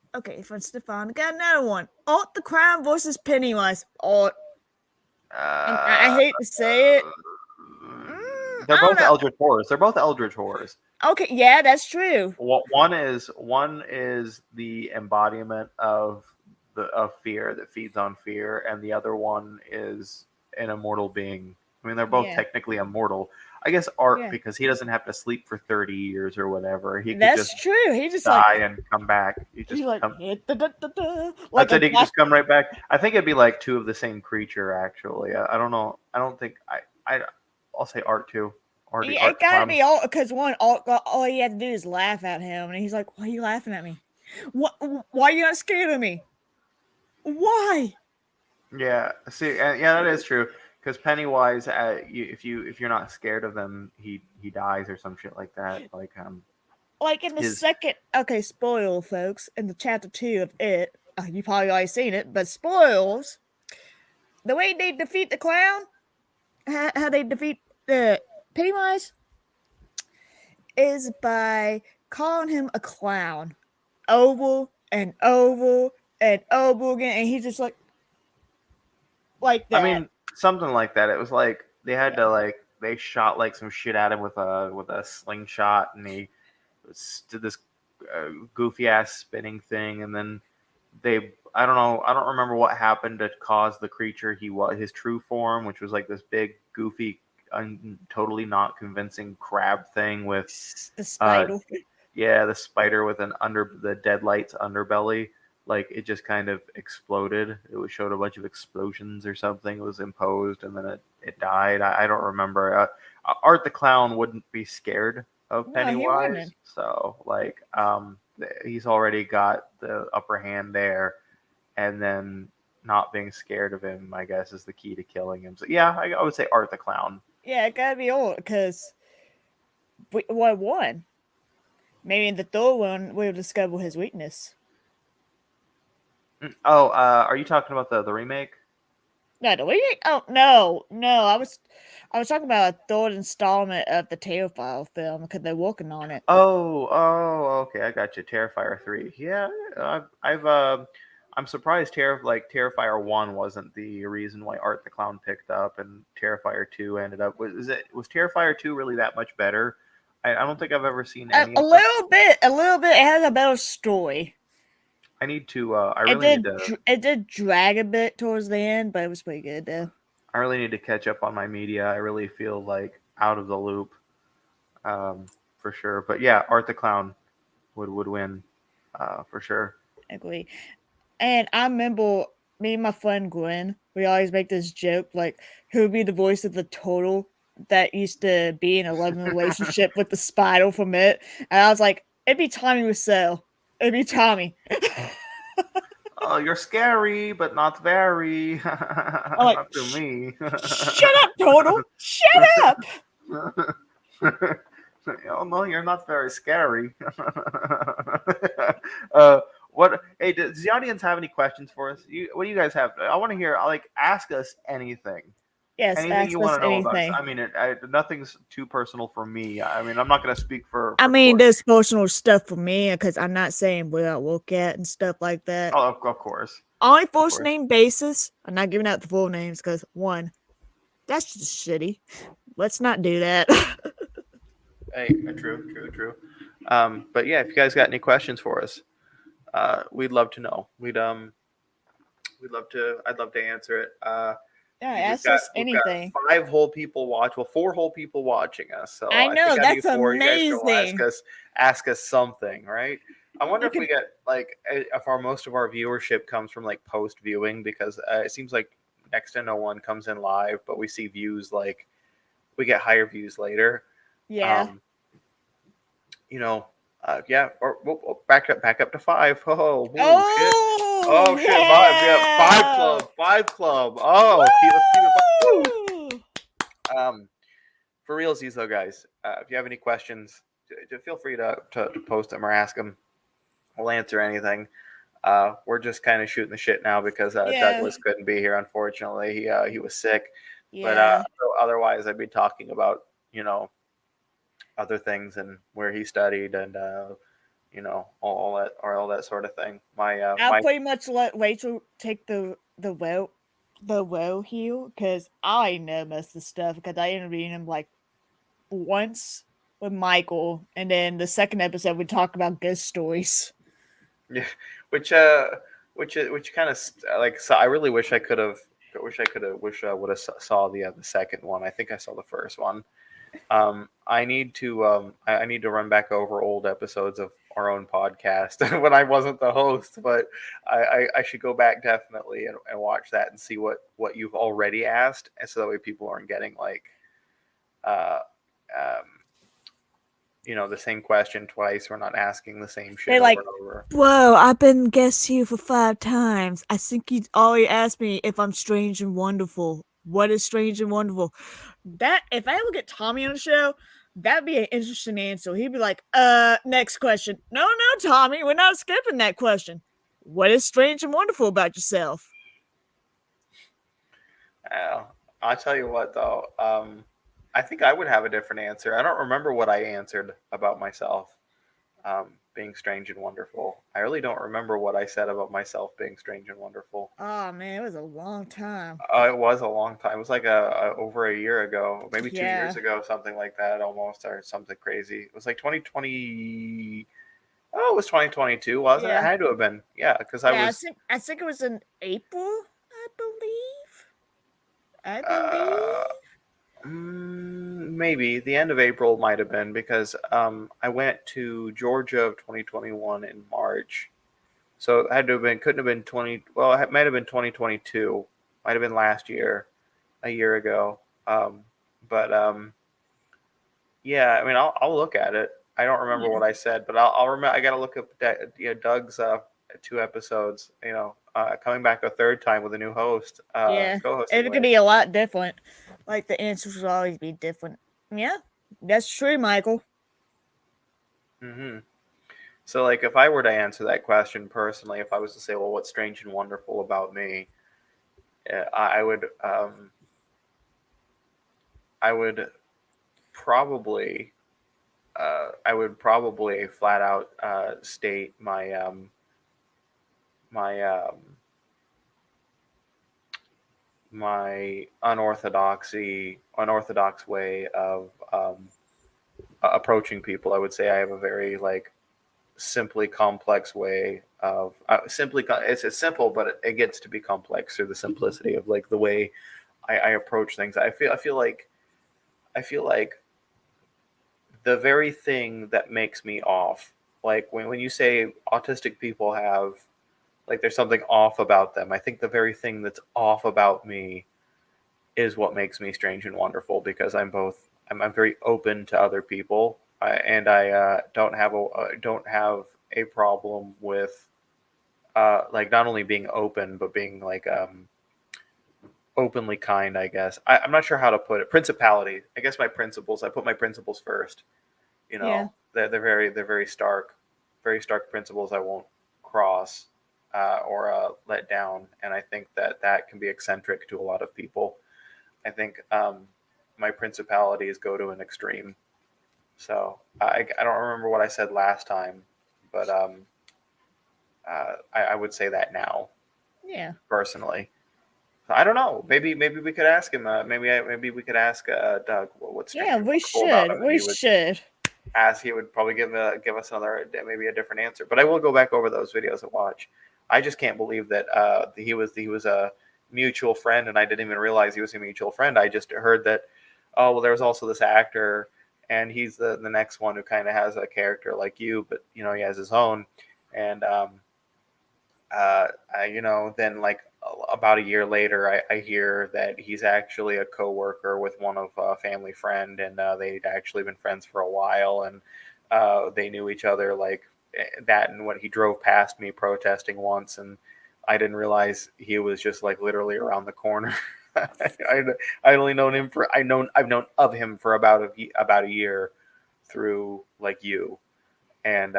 Speaker 1: from Stefan. Got another one. Alt the Crown versus Pennywise. Alt. I hate to say it.
Speaker 2: They're both Eldritch horrors.
Speaker 1: Okay, yeah, that's true.
Speaker 2: One is the embodiment of fear that feeds on fear, and the other one is an immortal being. I mean, they're both technically immortal. I guess Art, because he doesn't have to sleep for 30 years or whatever.
Speaker 1: That's true. He just
Speaker 2: die and come back. He just
Speaker 1: like,
Speaker 2: come.
Speaker 1: Like
Speaker 2: I said he could just come right back. I think it'd be like two of the same creature. Actually, I don't know. I don't think I'll say Art too.
Speaker 1: It gotta be Alt, because all he had to do is laugh at him, and he's like, "Why are you laughing at me? Why are you not scared of me? Why?"
Speaker 2: Yeah. See, that is true. Because Pennywise, if you're not scared of them, he dies or some shit like that.
Speaker 1: Like in the second, spoil, folks, in the chapter 2 of it, you probably already seen it, but spoils. The way they defeat the clown, how they defeat the Pennywise, is by calling him a clown over and over and over again, and he's just like that.
Speaker 2: I mean, something like that. It was like they had to they shot like some shit at him with a slingshot, and he did this goofy ass spinning thing, and then I don't remember what happened to cause the creature his true form, which was like this big goofy, totally not convincing crab thing with
Speaker 1: the spider.
Speaker 2: The spider with the Deadlight's underbelly. Like, it just kind of exploded. It showed a bunch of explosions or something. It was imposed, and then it died. I don't remember. Art the Clown wouldn't be scared of Pennywise, so he's already got the upper hand there, and then not being scared of him, I guess, is the key to killing him. So yeah, I would say Art the Clown.
Speaker 1: Yeah, it gotta be Art, because what won? Maybe in the third one we'll discover his weakness.
Speaker 2: Oh, are you talking about the remake?
Speaker 1: No, do we? Oh no! I was talking about a third installment of the Terrifier film because they're working on it.
Speaker 2: Okay, I got you. Terrifier 3. Yeah, I'm surprised Terrifier 1 wasn't the reason why Art the Clown picked up and Terrifier 2 ended up was Terrifier 2 really that much better? I don't think I've ever seen any
Speaker 1: A
Speaker 2: of them.
Speaker 1: little bit. A little bit. It has a better story.
Speaker 2: I need to I really need to
Speaker 1: It did drag a bit towards the end, but it was pretty good though.
Speaker 2: I really need to catch up on my media. I really feel like out of the loop, for sure. But yeah, Art the Clown would win, for sure.
Speaker 1: I agree. And I remember me and my friend Gwen, we always make this joke like, who would be the voice of the turtle that used to be in a loving relationship with the spider from it? And I was like, it'd be Tommy Wiseau. It'd be Tommy.
Speaker 2: Oh, you're scary, but not very.
Speaker 1: I'm like,
Speaker 2: Not to me.
Speaker 1: shut up, turtle. Shut up.
Speaker 2: Oh no, you're not very scary. uh, what? Hey, does the audience have any questions for us? What do you guys have? I want to hear. Like, ask us anything.
Speaker 1: Yes,
Speaker 2: Anything
Speaker 1: ask
Speaker 2: you
Speaker 1: us
Speaker 2: want to know about us.
Speaker 1: anything.
Speaker 2: I mean, nothing's too personal for me. I mean, I'm not going to speak for
Speaker 1: I mean,
Speaker 2: Courtney.
Speaker 1: there's personal stuff for me because I'm not saying where I work at and stuff like that.
Speaker 2: Oh, of course,
Speaker 1: Only
Speaker 2: of
Speaker 1: first
Speaker 2: course.
Speaker 1: name basis. I'm not giving out the full names because one, that's just shitty. Let's not do that.
Speaker 2: Hey, true. But yeah, if you guys got any questions for us, we'd love to know. We'd love to. I'd love to answer it.
Speaker 1: Yeah,
Speaker 2: We've
Speaker 1: ask
Speaker 2: got
Speaker 1: us
Speaker 2: we've got
Speaker 1: anything.
Speaker 2: 5 whole people watch. Well, 4 whole people watching us. So
Speaker 1: I
Speaker 2: I think
Speaker 1: know,
Speaker 2: out of you
Speaker 1: that's
Speaker 2: four, you guys can
Speaker 1: amazing.
Speaker 2: ask us something, right? I wonder
Speaker 1: You
Speaker 2: if we
Speaker 1: can,
Speaker 2: get like if our most of our viewership comes from like post viewing because it seems like next to no one comes in live, but we see views like we get higher views later.
Speaker 1: yeah.
Speaker 2: Um, you know, yeah, or back up to 5. Oh shit.
Speaker 1: Oh,
Speaker 2: Oh shit, 5. Yeah, 5
Speaker 1: yeah.
Speaker 2: club, 5 club. Oh, let's keep it 5. Woo!
Speaker 1: Woo!
Speaker 2: For realsies though, guys, if you have any questions, feel free to post them or ask them. We'll answer anything. We're just kind of shooting the shit now because
Speaker 1: Yeah.
Speaker 2: Douglas couldn't be here. Unfortunately, he was sick. But
Speaker 1: Yeah.
Speaker 2: otherwise, I'd be talking about other things and where he studied and all that sort of thing.
Speaker 1: I'll
Speaker 2: My
Speaker 1: pretty much let Rachel take the well here because I know most of the stuff because I interviewed him like once with Michael, and then the second episode we talk about ghost stories.
Speaker 2: Yeah, which which kind of like so I really wish I could have wish I would have saw the second one. I think I saw the first one. I need to run back over old episodes of our own podcast when I wasn't the host, but I should go back definitely and watch that and see what you've already asked, and so that way people aren't getting like uh um the same question twice. We're not asking the same shit
Speaker 1: They're
Speaker 2: over
Speaker 1: like,
Speaker 2: and over.
Speaker 1: "Whoa, I've been guest here for 5 times. I think you already asked me if I'm strange and wonderful. What is strange and wonderful?" That if I ever get Tommy on the show, that'd be an interesting answer. He'd be like, next question. No, no, Tommy, we're not skipping that question. What is strange and wonderful about yourself?
Speaker 2: Uh, I'll tell you what though. I think I would have a different answer. I don't remember what I answered about myself being strange and wonderful. I really don't remember what I said about myself being strange and wonderful.
Speaker 1: Oh man, it was a long time.
Speaker 2: It was a long time. It was like over a year ago, maybe 2 years
Speaker 1: Yeah.
Speaker 2: ago, something like that, almost, or something crazy. It was like 2020. Oh, it was 2022, wasn't it? It
Speaker 1: Yeah.
Speaker 2: had to have been. Yeah, because I
Speaker 1: Yeah,
Speaker 2: was.
Speaker 1: I think it was in April, I believe. I
Speaker 2: Uh,
Speaker 1: believe.
Speaker 2: Maybe the end of April might have been because I went to Georgia of 2021 in March, so it had to have been couldn't have been 20. Well, it might have been 2022. Might have been last year, a year ago. But yeah, I mean, I'll look at it. I don't remember
Speaker 1: Yeah.
Speaker 2: what I said, but I'll remember. I got to look up Doug's 2 episodes. Coming back a third time with a new host,
Speaker 1: Yeah.
Speaker 2: co-hosting
Speaker 1: It could
Speaker 2: with.
Speaker 1: be a lot different. Like the answers will always be different. Yeah. That's true, Michael.
Speaker 2: Hmm. So, like, if I were to answer that question personally, if I was to say, well, what's strange and wonderful about me? Yeah, I would probably flat out state my my unorthodox way of approaching people. I would say I have a very like simply complex way of it's simple, but it gets to be complex through the simplicity of like the way I approach things. I feel like the very thing that makes me off, like when you say autistic people have like there's something off about them, I think the very thing that's off about me is what makes me strange and wonderful because I'm very open to other people, and I don't have a problem with like not only being open but being like openly kind. I guess I'm not sure how to put it. Principality. I guess my principles. I put my principles first. You
Speaker 1: Yeah.
Speaker 2: know, they're very stark principles. I won't cross or let down, and I think that that can be eccentric to a lot of people. I think my principalities go to an extreme. So I don't remember what I said last time, but I would say that now
Speaker 1: Yeah.
Speaker 2: personally. I don't know. Maybe we could ask him. Maybe we could ask Doug what's strange
Speaker 1: Yeah,
Speaker 2: and
Speaker 1: we
Speaker 2: wonderful about
Speaker 1: should.
Speaker 2: him, and
Speaker 1: We
Speaker 2: he would
Speaker 1: should.
Speaker 2: ask. He would probably give us another maybe a different answer. But I will go back over those videos and watch. I just can't believe that he was a mutual friend, and I didn't even realize he was a mutual friend. I just heard that oh well, there was also this actor, and he's the next one who kind of has a character like you, but you know he has his own, and then like about a year later, I hear that he's actually a coworker with one of a family friend, and they'd actually been friends for a while, and they knew each other like that. And when he drove past me protesting once, and I didn't realize he was just like literally around the corner. I only known him for I've known of him for about a year through like you and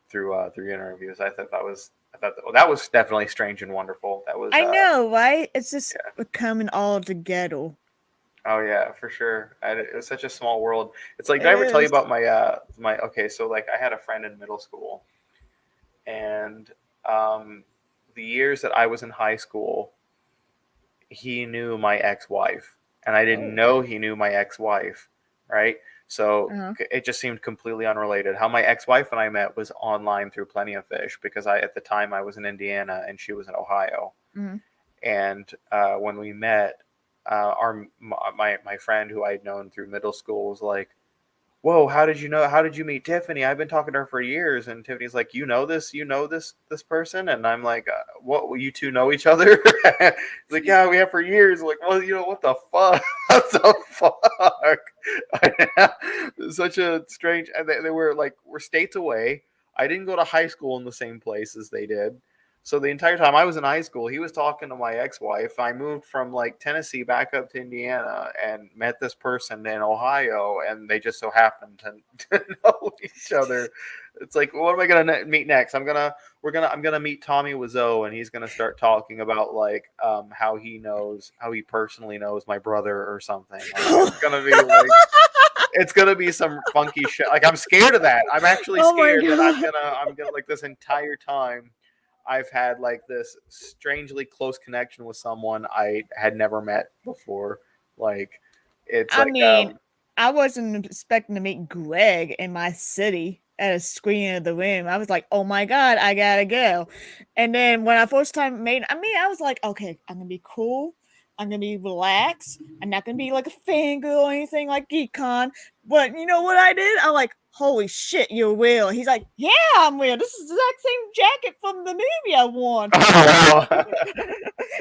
Speaker 2: through interviews. I thought that was definitely strange and wonderful. That was
Speaker 1: I know, right? It's just
Speaker 2: yeah.
Speaker 1: coming all together.
Speaker 2: Oh yeah, for sure. It was such a small world. It's like
Speaker 1: It
Speaker 2: did I ever tell you
Speaker 1: is.
Speaker 2: about my okay? So like I had a friend in middle school, and um, the years that I was in high school, he knew my ex-wife, and I didn't
Speaker 1: Oh.
Speaker 2: know he knew my ex-wife, right? So
Speaker 1: Uh-huh.
Speaker 2: it just seemed completely unrelated. How my ex-wife and I met was online through Plenty of Fish because I at the time I was in Indiana and she was in Ohio,
Speaker 1: Mhm.
Speaker 2: and when we met, my friend who I'd known through middle school was like, whoa, how did you know? How did you meet Tiffany? I've been talking to her for years. And Tiffany's like, you know this person? And I'm like, what? You two know each other? He's like, yeah, we have for years. I'm like, well, you know what the fuck? What the fuck? Such a strange. And they were like, we're states away. I didn't go to high school in the same place as they did. So the entire time I was in high school, he was talking to my ex-wife. I moved from like Tennessee back up to Indiana and met this person in Ohio, and they just so happened to know each other. It's like, what am I gonna meet next? I'm gonna meet Tommy Wiseau, and he's gonna start talking about like how he personally knows my brother or something. Like it's gonna be some funky shit. Like I'm scared of that. I'm actually
Speaker 1: Oh my
Speaker 2: scared that
Speaker 1: god.
Speaker 2: I'm gonna like this entire time I've had like this strangely close connection with someone I had never met before. Like it's
Speaker 1: I
Speaker 2: like
Speaker 1: mean, I wasn't expecting to meet Greg in my city at a screening of the room. I was like, "Oh my god, I gotta go." And then when I first time made, I was like, "Okay, I'm gonna be cool. I'm gonna be relaxed. I'm not gonna be like a fangirl or anything like GeekCon." But you know what I did? I'm like, "Holy shit, you're real." He's like, "Yeah, I'm real. This is the exact same jacket from the movie I won."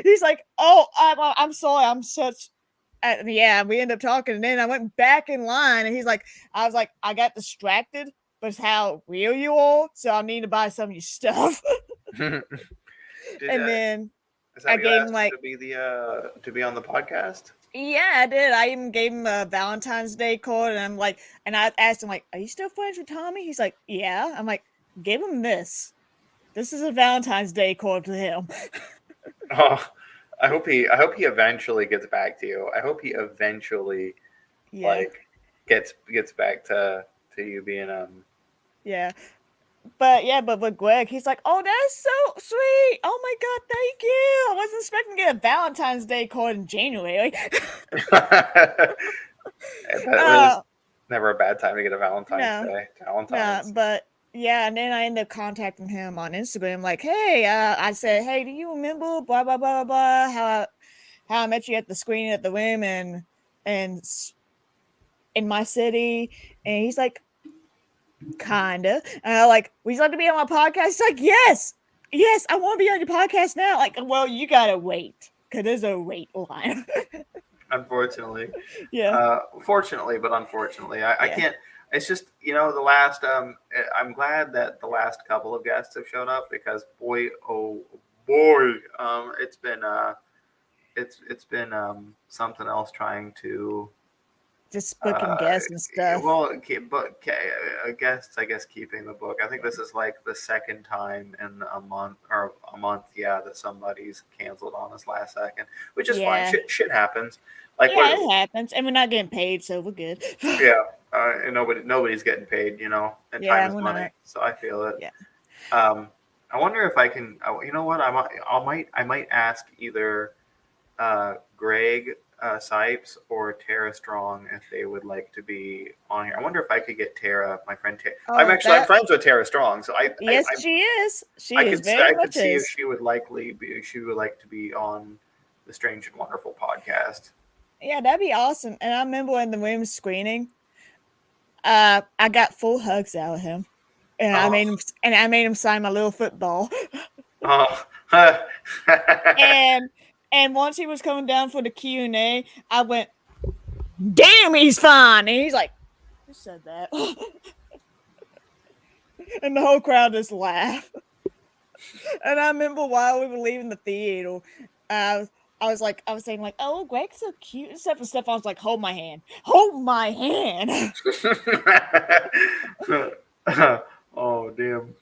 Speaker 1: He's like, "Oh, I'm sorry. I'm such yeah, we ended up talking, and then I went back in line, and I was like, I got distracted, but it's how real you are, so I need to buy some of your stuff.
Speaker 2: did
Speaker 1: And then
Speaker 2: is
Speaker 1: I
Speaker 2: that you
Speaker 1: gave him
Speaker 2: asked him
Speaker 1: like,
Speaker 2: to be on the podcast?
Speaker 1: yeah, I did. I even gave him a Valentine's Day card, and I'm like, and I asked him like, are you still friends with Tommy? He's like, yeah. I'm like, give him this. This is a Valentine's Day card to him.
Speaker 2: Oh, I hope he eventually gets back to you. I hope he eventually
Speaker 1: Yeah.
Speaker 2: gets back to you being
Speaker 1: Yeah. But with Greg, he's like, "Oh, that's so sweet. Oh my god, thank you. I wasn't expecting to get a Valentine's Day card in January."
Speaker 2: that was
Speaker 1: uh,
Speaker 2: never a bad time to get a Valentine's
Speaker 1: no,
Speaker 2: Day.
Speaker 1: no,
Speaker 2: Valentine's.
Speaker 1: but yeah, and then I ended up contacting him on Instagram, like, "Hey, I said, hey, do you remember blah blah blah blah how I met you at the screening at the Rim and in my city?" And he's like, "Kinda." And I like, "Would you like to be on my podcast?" He's like, "Yes, yes, I want to be on your podcast now." Like, well, you gotta wait because there's a wait line.
Speaker 2: Unfortunately.
Speaker 1: Yeah,
Speaker 2: Fortunately, but unfortunately, I
Speaker 1: yeah,
Speaker 2: can't. It's just the last. I'm glad that the last couple of guests have shown up because boy, oh boy, it's been something else trying to.
Speaker 1: just booking
Speaker 2: Uh,
Speaker 1: guests and stuff.
Speaker 2: well, guests, I guess keeping the book. I think this is like the second time in a month, yeah, that somebody's canceled on us last second, which is fine.
Speaker 1: Yeah,
Speaker 2: Shit happens. Like
Speaker 1: yeah,
Speaker 2: what?
Speaker 1: it happens, and we're not getting paid, so we're good.
Speaker 2: Yeah, and nobody's getting paid, and time
Speaker 1: Yeah,
Speaker 2: is
Speaker 1: we're
Speaker 2: money,
Speaker 1: not.
Speaker 2: so I feel it.
Speaker 1: Yeah.
Speaker 2: Um, I wonder if I can. You know what? I might ask either Greg Sipes or Tara Strong if they would like to be on here. I wonder if I could get Tara, my friend Tara.
Speaker 1: Oh,
Speaker 2: I'm
Speaker 1: that.
Speaker 2: friends with Tara Strong, so
Speaker 1: Yes, she is. She is very
Speaker 2: I could
Speaker 1: much
Speaker 2: see if
Speaker 1: is.
Speaker 2: she would like to be on the Strange and Wonderful podcast.
Speaker 1: Yeah, that'd be awesome. And I remember when the women's screening, I got full hugs out of him, and
Speaker 2: Oh,
Speaker 1: I made him sign my little football.
Speaker 2: oh.
Speaker 1: and and once he was coming down for the Q&A, I went, "Damn, he's fine." And he's like, "Who said that?" And the whole crowd just laughed. And I remember while we were leaving the theater, I I was saying like, "Oh, Greg's so cute and stuff," and Stefan was like, "Hold my hand, hold my hand."
Speaker 2: Oh damn.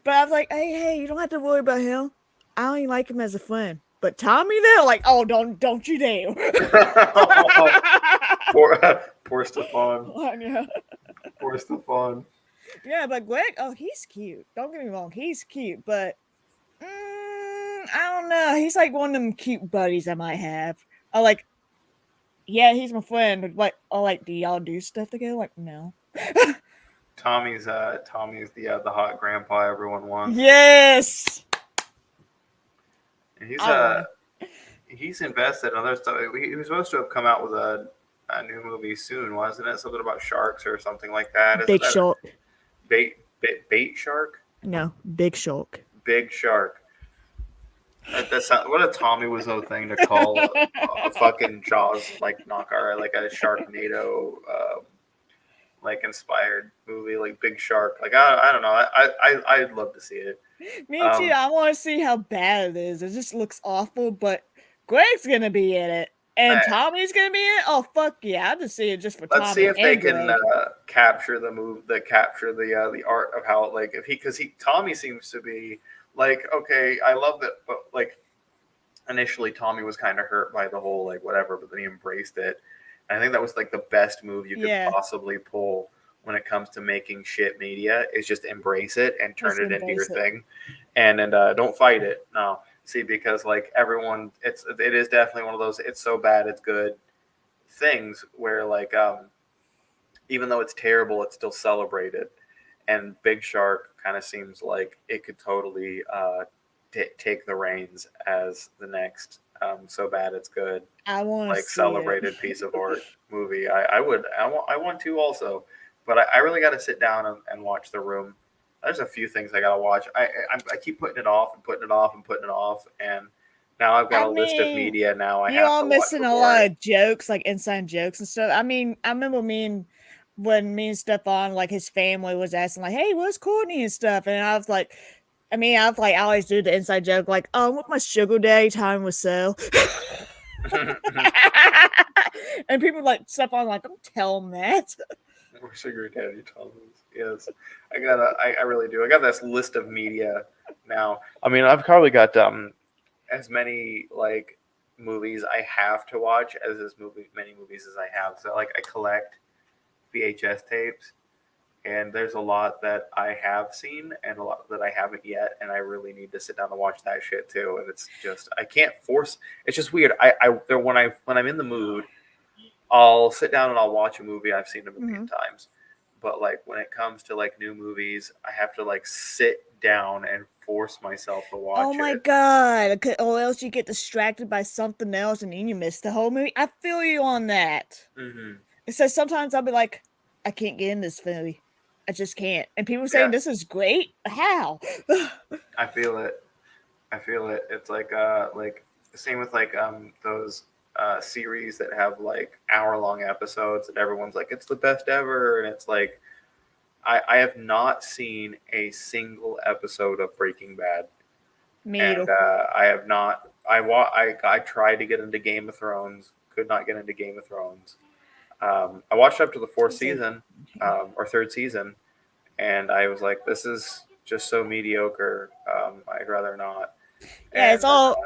Speaker 1: But I was like, "Hey, you don't have to worry about him. I only like him as a friend." But Tommy, they're like, "Oh, don't you dare!"
Speaker 2: Poor Stefan.
Speaker 1: Yeah.
Speaker 2: Poor Stefan.
Speaker 1: Yeah, but Greg, oh, he's cute. Don't get me wrong, he's cute, but I don't know. He's like one of them cute buddies I might have. I like, yeah, he's my friend, but like, oh, like, do y'all do stuff together? Like, no.
Speaker 2: Tommy's the hot grandpa everyone wants.
Speaker 1: Yes,
Speaker 2: And
Speaker 1: I want
Speaker 2: he's invested in other stuff. He was supposed to have come out with a new movie soon, wasn't it? Something about sharks or something like that. Isn't
Speaker 1: Big
Speaker 2: that a
Speaker 1: Shark.
Speaker 2: bait shark?
Speaker 1: No, Big Shark.
Speaker 2: Big shark. That's not, what a Tommy Wiseau thing to call a fucking Jaws like knockout, like a Sharknado like inspired movie, like Big Shark. Like I don't know. I'd love to see it.
Speaker 1: Me too.
Speaker 2: Um,
Speaker 1: I want to see how bad it is. It just looks awful, but Greg's gonna be in it, and
Speaker 2: eh,
Speaker 1: Tommy's gonna be in it. Oh fuck yeah! I'll just see it just for
Speaker 2: let's see
Speaker 1: Tommy
Speaker 2: if they
Speaker 1: and
Speaker 2: can
Speaker 1: Greg.
Speaker 2: capture the art of how, like, if because Tommy seems to be like, okay, I love that, but like initially Tommy was kind of hurt by the whole like whatever, but then he embraced it. And I think that was like the best move you could
Speaker 1: Yeah,
Speaker 2: possibly pull when it comes to making shit media, is just embrace it and turn
Speaker 1: just
Speaker 2: it into your
Speaker 1: embrace it.
Speaker 2: thing, and don't fight it. No, see, because like everyone, it is definitely one of those it's so bad it's good things where like even though it's terrible, it's still celebrated. And Big Shark kind of seems like it could totally take the reins as the next so bad it's good,
Speaker 1: I want to
Speaker 2: like
Speaker 1: see it.
Speaker 2: celebrated piece of art movie. I want to also, but I really got to sit down and watch The Room. There's a few things I got to watch. I keep putting it off and putting it off and putting it off, and now I've got
Speaker 1: I
Speaker 2: a list of
Speaker 1: mean,
Speaker 2: media now I
Speaker 1: you
Speaker 2: have
Speaker 1: all
Speaker 2: to watch
Speaker 1: missing a
Speaker 2: before
Speaker 1: lot
Speaker 2: I.
Speaker 1: of jokes, like inside jokes and stuff. I mean, I remember when me and Stefan, like his family was asking, like, "Hey, where's Courtney and stuff?" And I was like, I always do the inside joke, like, "Oh, with my sugar daddy time was so." And people like Stefan, like, "Don't tell him that."
Speaker 2: Or Sugar Daddy Thomas. Yes, I really do. I got this list of media now. I mean, I've probably got as many like movies I have to watch as many movies as I have. So like I collect VHS tapes, and there's a lot that I have seen and a lot that I haven't yet, and I really need to sit down and watch that shit too. And it's just I can't force. It's just weird. When I'm in the mood, I'll sit down and I'll watch a movie I've seen a million times. But like when it comes to like new movies, I have to like sit down and force myself to watch
Speaker 1: Oh my
Speaker 2: it.
Speaker 1: god! Or else you get distracted by something else and then you miss the whole movie. I feel you on that.
Speaker 2: Hmm.
Speaker 1: So sometimes I'll be like, I can't get in this movie. I just can't. And people saying
Speaker 2: Yeah,
Speaker 1: this is great. How?
Speaker 2: I feel it. I feel it. It's like same with like those series that have like hour-long episodes that everyone's like it's the best ever, and it's like I have not seen a single episode of Breaking Bad,
Speaker 1: Me
Speaker 2: and
Speaker 1: either.
Speaker 2: I have not. I tried to get into Game of Thrones, could not get into Game of Thrones. I watched up to the fourth season or third season, and I was like, this is just so mediocre. I'd rather not.
Speaker 1: Yeah, it's
Speaker 2: And
Speaker 1: all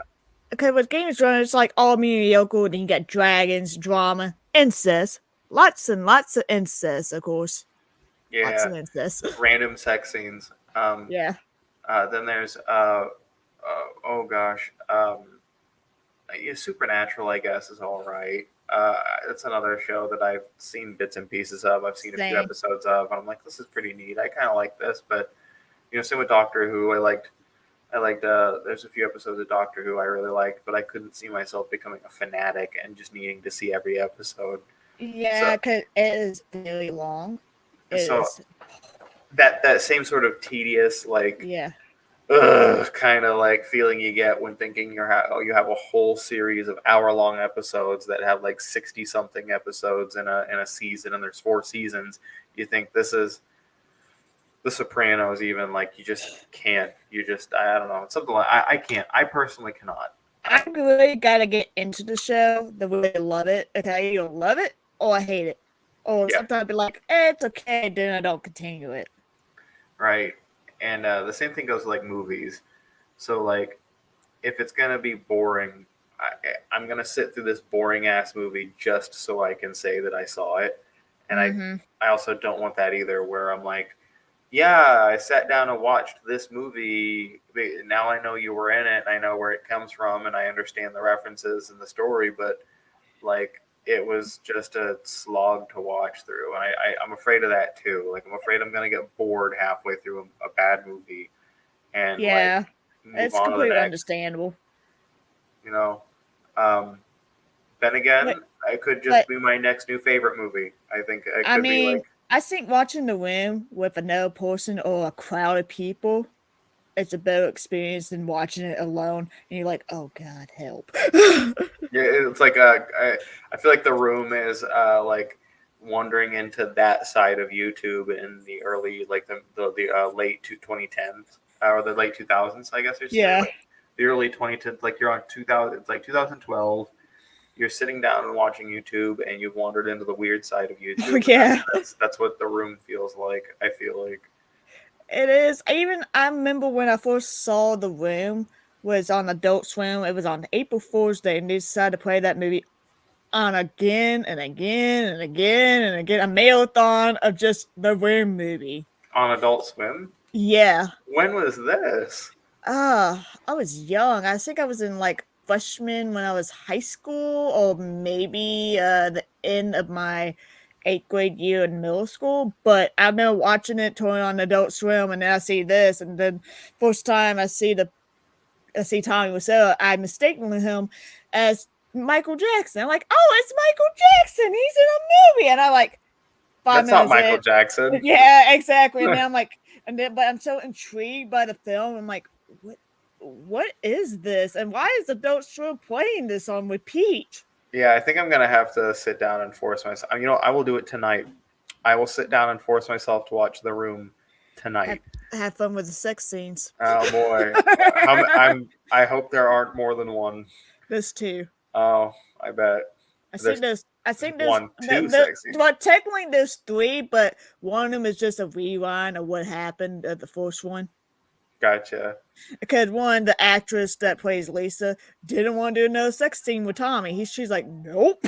Speaker 1: okay with Game of Thrones. It's like all mediocre. Then you got dragons, drama, incest, lots and lots of incest, of course. Lots
Speaker 2: yeah,
Speaker 1: of incest.
Speaker 2: random sex scenes.
Speaker 1: Yeah,
Speaker 2: Then there's oh gosh, yeah, Supernatural. I guess is all right. It's another show that I've seen bits and pieces of. I've seen a few
Speaker 1: same.
Speaker 2: episodes of. And I'm like, this is pretty neat. I kind of like this, but same with Doctor Who. I liked. I liked. There's a few episodes of Doctor Who I really liked, but I couldn't see myself becoming a fanatic and just needing to see every episode. So,
Speaker 1: Yeah, because it is very long. It
Speaker 2: so
Speaker 1: is.
Speaker 2: that same sort of tedious like
Speaker 1: Yeah.
Speaker 2: kind of like feeling you get when thinking you have a whole series of hour-long episodes that have like 60 something episodes in a season, and there's 4 seasons. You think this is the Sopranos, even like you just can't. You just I don't know. It's something like I can't. I personally cannot.
Speaker 1: I really gotta get into the show to really love it. Okay, I either love it or I hate it. Or
Speaker 2: Yeah,
Speaker 1: sometimes I'd be like, it's okay, then I don't continue it.
Speaker 2: right. And the same thing goes with like movies. So like if it's gonna be boring, I'm gonna sit through this boring ass movie just so I can say that I saw it. And
Speaker 1: Mm-hmm.
Speaker 2: I also don't want that either, where I'm like, yeah, I sat down and watched this movie. Now I know you were in it. I know where it comes from, and I understand the references and the story. But like, it was just a slog to watch through, and I'm afraid of that too. Like, I'm afraid I'm gonna get bored halfway through a bad movie and like
Speaker 1: Yeah,
Speaker 2: move
Speaker 1: it's
Speaker 2: on to the
Speaker 1: completely
Speaker 2: next.
Speaker 1: understandable.
Speaker 2: You know. Um, then again,
Speaker 1: But
Speaker 2: it could just
Speaker 1: but
Speaker 2: be my next new favorite movie. I think it
Speaker 1: I
Speaker 2: could be like
Speaker 1: mean, I think watching the room with another person or a crowd of people, it's a better experience than watching it alone. And you're like, oh God, help.
Speaker 2: yeah, it's like I feel like the room is like wandering into that side of YouTube in the early like the late 2010s or the late 2000s, I guess I should say,
Speaker 1: Yeah.
Speaker 2: like the early 2010s. Like you're on 2000, it's like 2012. You're sitting down and watching YouTube, and you've wandered into the weird side of
Speaker 1: Oh
Speaker 2: YouTube, and
Speaker 1: yeah.
Speaker 2: that's what the room feels like. I feel like.
Speaker 1: It is. I remember when I first saw The Room was on Adult Swim. It was on April Fool's Day, and they decided to play that movie on again and again and again and again. A marathon of just the Room movie.
Speaker 2: On Adult Swim.
Speaker 1: Yeah.
Speaker 2: When was this?
Speaker 1: I was young. I think I was in like freshman when I was high school, or maybe the end of my 8th grade year in middle school. But I remember watching it, turn on Adult Swim, and then I see this, and then first time I see Tommy Wiseau, I mistakenly him as Michael Jackson. I'm like, oh, it's Michael Jackson. He's in a movie, and I like five
Speaker 2: That's not
Speaker 1: minutes
Speaker 2: Michael
Speaker 1: in.
Speaker 2: Jackson.
Speaker 1: Yeah, exactly. And then I'm like, and then but I'm so intrigued by the film. I'm like, what is this? And why is Adult Swim playing this on repeat?
Speaker 2: Yeah, I think I'm gonna have to sit down and force myself. I will do it tonight. I will sit down and force myself to watch The Room
Speaker 1: Have
Speaker 2: tonight.
Speaker 1: have fun with the sex scenes.
Speaker 2: Oh boy, I hope there aren't more than one.
Speaker 1: This too.
Speaker 2: Oh, I bet
Speaker 1: I
Speaker 2: there's
Speaker 1: think there's I think there's
Speaker 2: one, two sexy.
Speaker 1: well technically there's three, but one of them is just a rewind of what happened at the first one.
Speaker 2: Gotcha.
Speaker 1: Because one, the actress that plays Lisa didn't want to do no sex scene with Tommy. She's like, nope.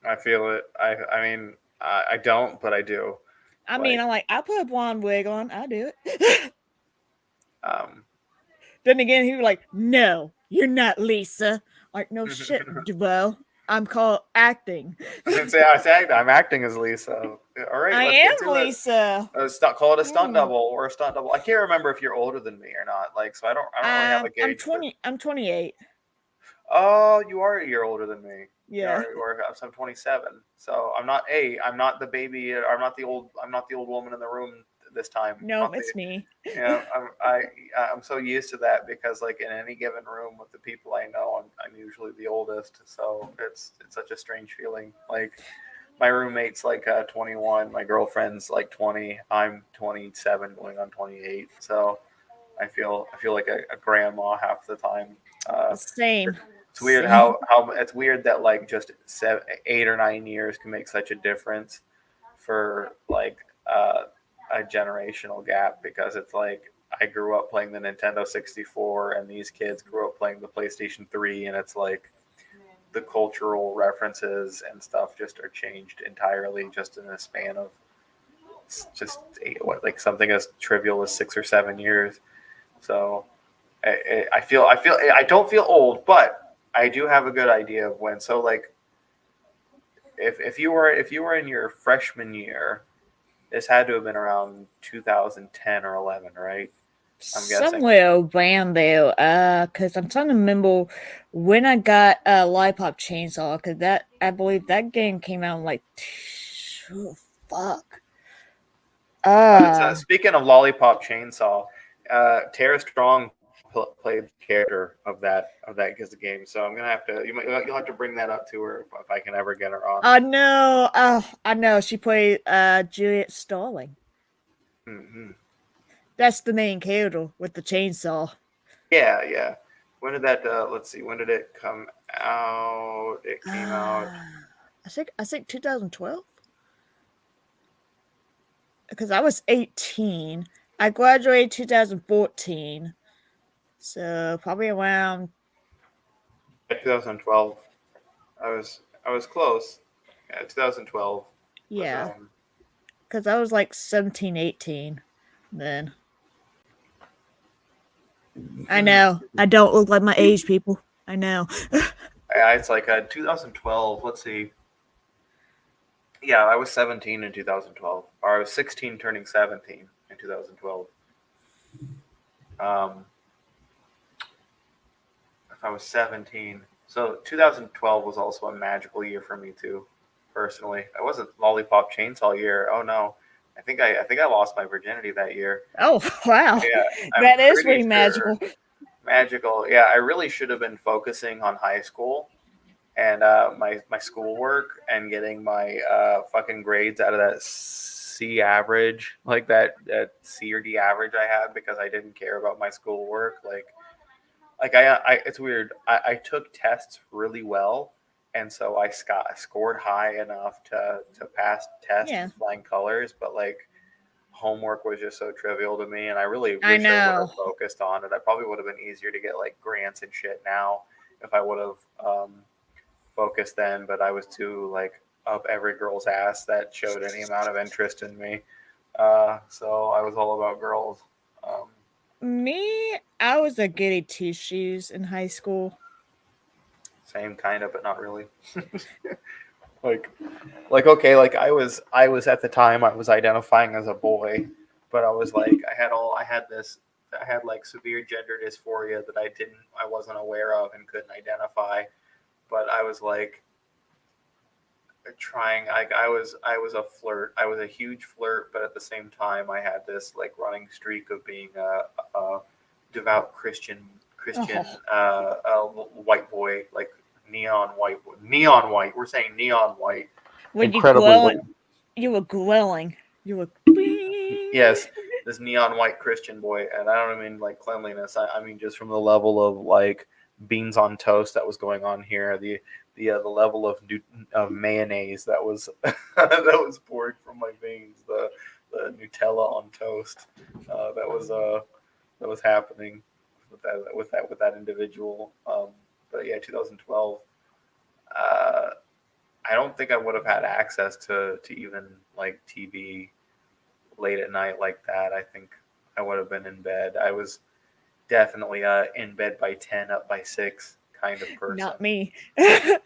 Speaker 2: I feel it. I mean, I don't, but I do.
Speaker 1: I mean,
Speaker 2: Like,
Speaker 1: I'm like, I'll put a blonde wig on. I'll do it.
Speaker 2: um,
Speaker 1: Then again, he was like, no, you're not Lisa. Like, no shit, Duval. I'm called acting.
Speaker 2: I'm acting as Lisa. All right,
Speaker 1: I
Speaker 2: let's get
Speaker 1: am
Speaker 2: to it.
Speaker 1: Lisa.
Speaker 2: Call it a stunt
Speaker 1: Hmm.
Speaker 2: double or a stunt double. I can't remember if you're older than me or not. Like, so I don't really have a
Speaker 1: I'm
Speaker 2: gauge for.
Speaker 1: 20. I'm 28.
Speaker 2: Oh, you are a year older than me.
Speaker 1: Yeah.
Speaker 2: You are. So I'm 27. So I'm not a. I'm not the baby. I'm not the old. I'm not the old woman in the room this time.
Speaker 1: No,
Speaker 2: Not the.
Speaker 1: it's me.
Speaker 2: Yeah, I'm so used to that because like in any given room with the people I know, I'm usually the oldest. So it's such a strange feeling. Like my roommate's like 21, my girlfriend's like 20, I'm 27, going on 28. So I feel like a grandma half the time. Uh,
Speaker 1: Same.
Speaker 2: it's weird
Speaker 1: Same.
Speaker 2: how it's weird that like just 8 or 9 years can make such a difference for like a generational gap because it's like I grew up playing the Nintendo 64 and these kids grew up playing the PlayStation 3 and it's like the cultural references and stuff just are changed entirely just in a span of just like something as trivial as 6 or 7 years. So I don't feel old, but I do have a good idea of when. So like if you were in your freshman year, this had to have been around 2010 or 11, right? I'm guessing.
Speaker 1: Somewhere around there. Cause I'm trying to remember when I got Lollipop Chainsaw. Cause that I believe that game came out in like, oh, fuck.
Speaker 2: Speaking of Lollipop Chainsaw, Tara Strong played the character of that game. So I'm gonna have to you'll have to bring that up to her if I can ever get her on.
Speaker 1: I know. I know. She played Juliet Starling.
Speaker 2: Hmm.
Speaker 1: That's the main character with the chainsaw.
Speaker 2: Yeah, yeah. When did that? Let's see. When did it come out? It came out.
Speaker 1: I think 2012 because I was 18. I graduated 2014, so probably around
Speaker 2: 2012. I was close. Yeah, 2012 was
Speaker 1: yeah, because I was like 17, 18 then. I know. I don't look like my age, people. I know.
Speaker 2: yeah, it's like 2012. Let's see. Yeah, I was 17 in 2012, or I was 16 turning 17 in 2012. Um, if I was 17, so 2012 was also a magical year for me too, personally. I wasn't Lollipop Chainsaw year. Oh no, I think I lost my virginity that year.
Speaker 1: Oh wow,
Speaker 2: Yeah, I'm
Speaker 1: that is
Speaker 2: pretty
Speaker 1: pretty
Speaker 2: sure.
Speaker 1: magical.
Speaker 2: Magical. Yeah, I really should have been focusing on high school and my schoolwork and getting my fucking grades out of that C average, like that C or D average I had because I didn't care about my schoolwork. Like I it's weird. I took tests really well, and so scored high enough to pass tests
Speaker 1: Yeah,
Speaker 2: with flying colors, but like homework was just so trivial to me and I really
Speaker 1: I
Speaker 2: wish I would have
Speaker 1: know.
Speaker 2: focused on it. I probably would have been easier to get like grants and shit now if I would have focused then, but I was too like up every girl's ass that showed any amount of interest in me. So I was all about girls. Um,
Speaker 1: Me, I was a goody two shoes in high school.
Speaker 2: Same kind of, but not really. like okay, like I was at the time I was identifying as a boy, but I was like I had like severe gender dysphoria that I wasn't aware of and couldn't identify, but I was like trying I was a flirt. I was a huge flirt, but at the same time I had this like running streak of being a devout Christian
Speaker 1: Oh,
Speaker 2: white boy, like neon white. We're saying neon white,
Speaker 1: when you
Speaker 2: incredibly white.
Speaker 1: glowing, you were glowing. You were.
Speaker 2: Yes, this neon white Christian boy, and I don't mean like cleanliness. I mean just from the level of like beans on toast that was going on here. The level of mayonnaise that was that was poured from my veins. The Nutella on toast. That was that was happening with that individual. But yeah, 2012. Uh, I don't think I would have had access to even like TV late at night like that. I think I would have been in bed. I was definitely in bed by 10, up by 6 kind of person.
Speaker 1: Not me.
Speaker 2: Yes,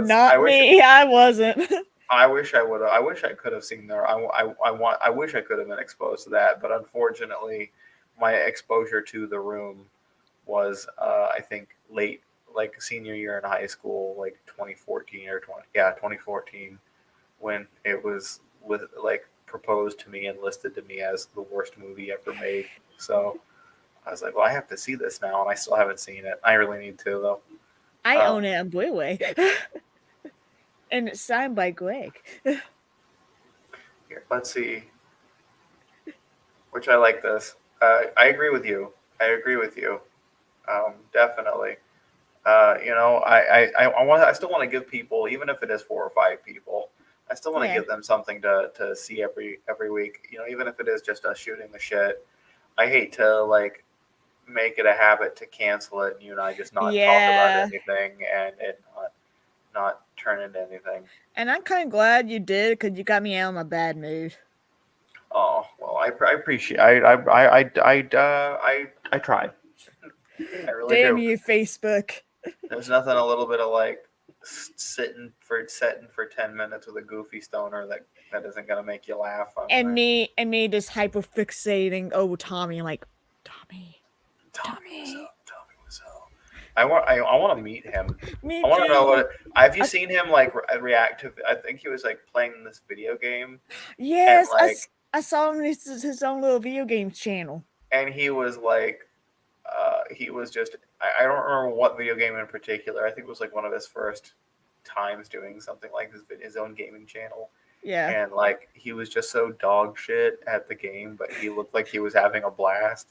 Speaker 1: Not me. I wasn't.
Speaker 2: I wish I would have. I wish I could have seen there. I wish I could have been exposed to that, but unfortunately, my exposure to the room was, I think, late, like senior year in high school, like 2014 or 2014, when it was like proposed to me and listed to me as the worst movie ever made. So I was like, well, I have to see this now, and I still haven't seen it. I really need to though.
Speaker 1: I
Speaker 2: Um,
Speaker 1: own it on Blu-ray. And it's signed by Greg.
Speaker 2: Here, let's see. Which I like this. I agree with you. I agree with you. Definitely. I still want to give people, even if it is 4 or 5 people, I still want to
Speaker 1: Yeah.
Speaker 2: give them something to see every week. Even if it is just us shooting the shit. I hate to like make it a habit to cancel it and you and I just not talk about
Speaker 1: Yeah.
Speaker 2: anything and it not turn into anything.
Speaker 1: And I'm kind of glad you did because you got me out of my bad mood.
Speaker 2: Oh well, I appreciate. I tried. I really
Speaker 1: Damn
Speaker 2: do.
Speaker 1: you, Facebook.
Speaker 2: There's nothing a little bit of like setting for 10 minutes with a goofy stoner that isn't gonna make you laugh.
Speaker 1: And me just hyperfixating over Tommy, like, Tommy.
Speaker 2: Tommy was
Speaker 1: Tommy.
Speaker 2: up. Tommy was up. I want to meet him.
Speaker 1: Me
Speaker 2: I want to know
Speaker 1: too.
Speaker 2: what. Have you seen him like react to? I think he was like playing this video game and
Speaker 1: Yes,
Speaker 2: like
Speaker 1: I saw him his own little video game channel.
Speaker 2: and he was like he was just I don't remember what video game in particular. I think it was like one of his first times doing something like this, his own gaming channel.
Speaker 1: Yeah.
Speaker 2: And like he was just so dog shit at the game, but he looked like he was having a blast.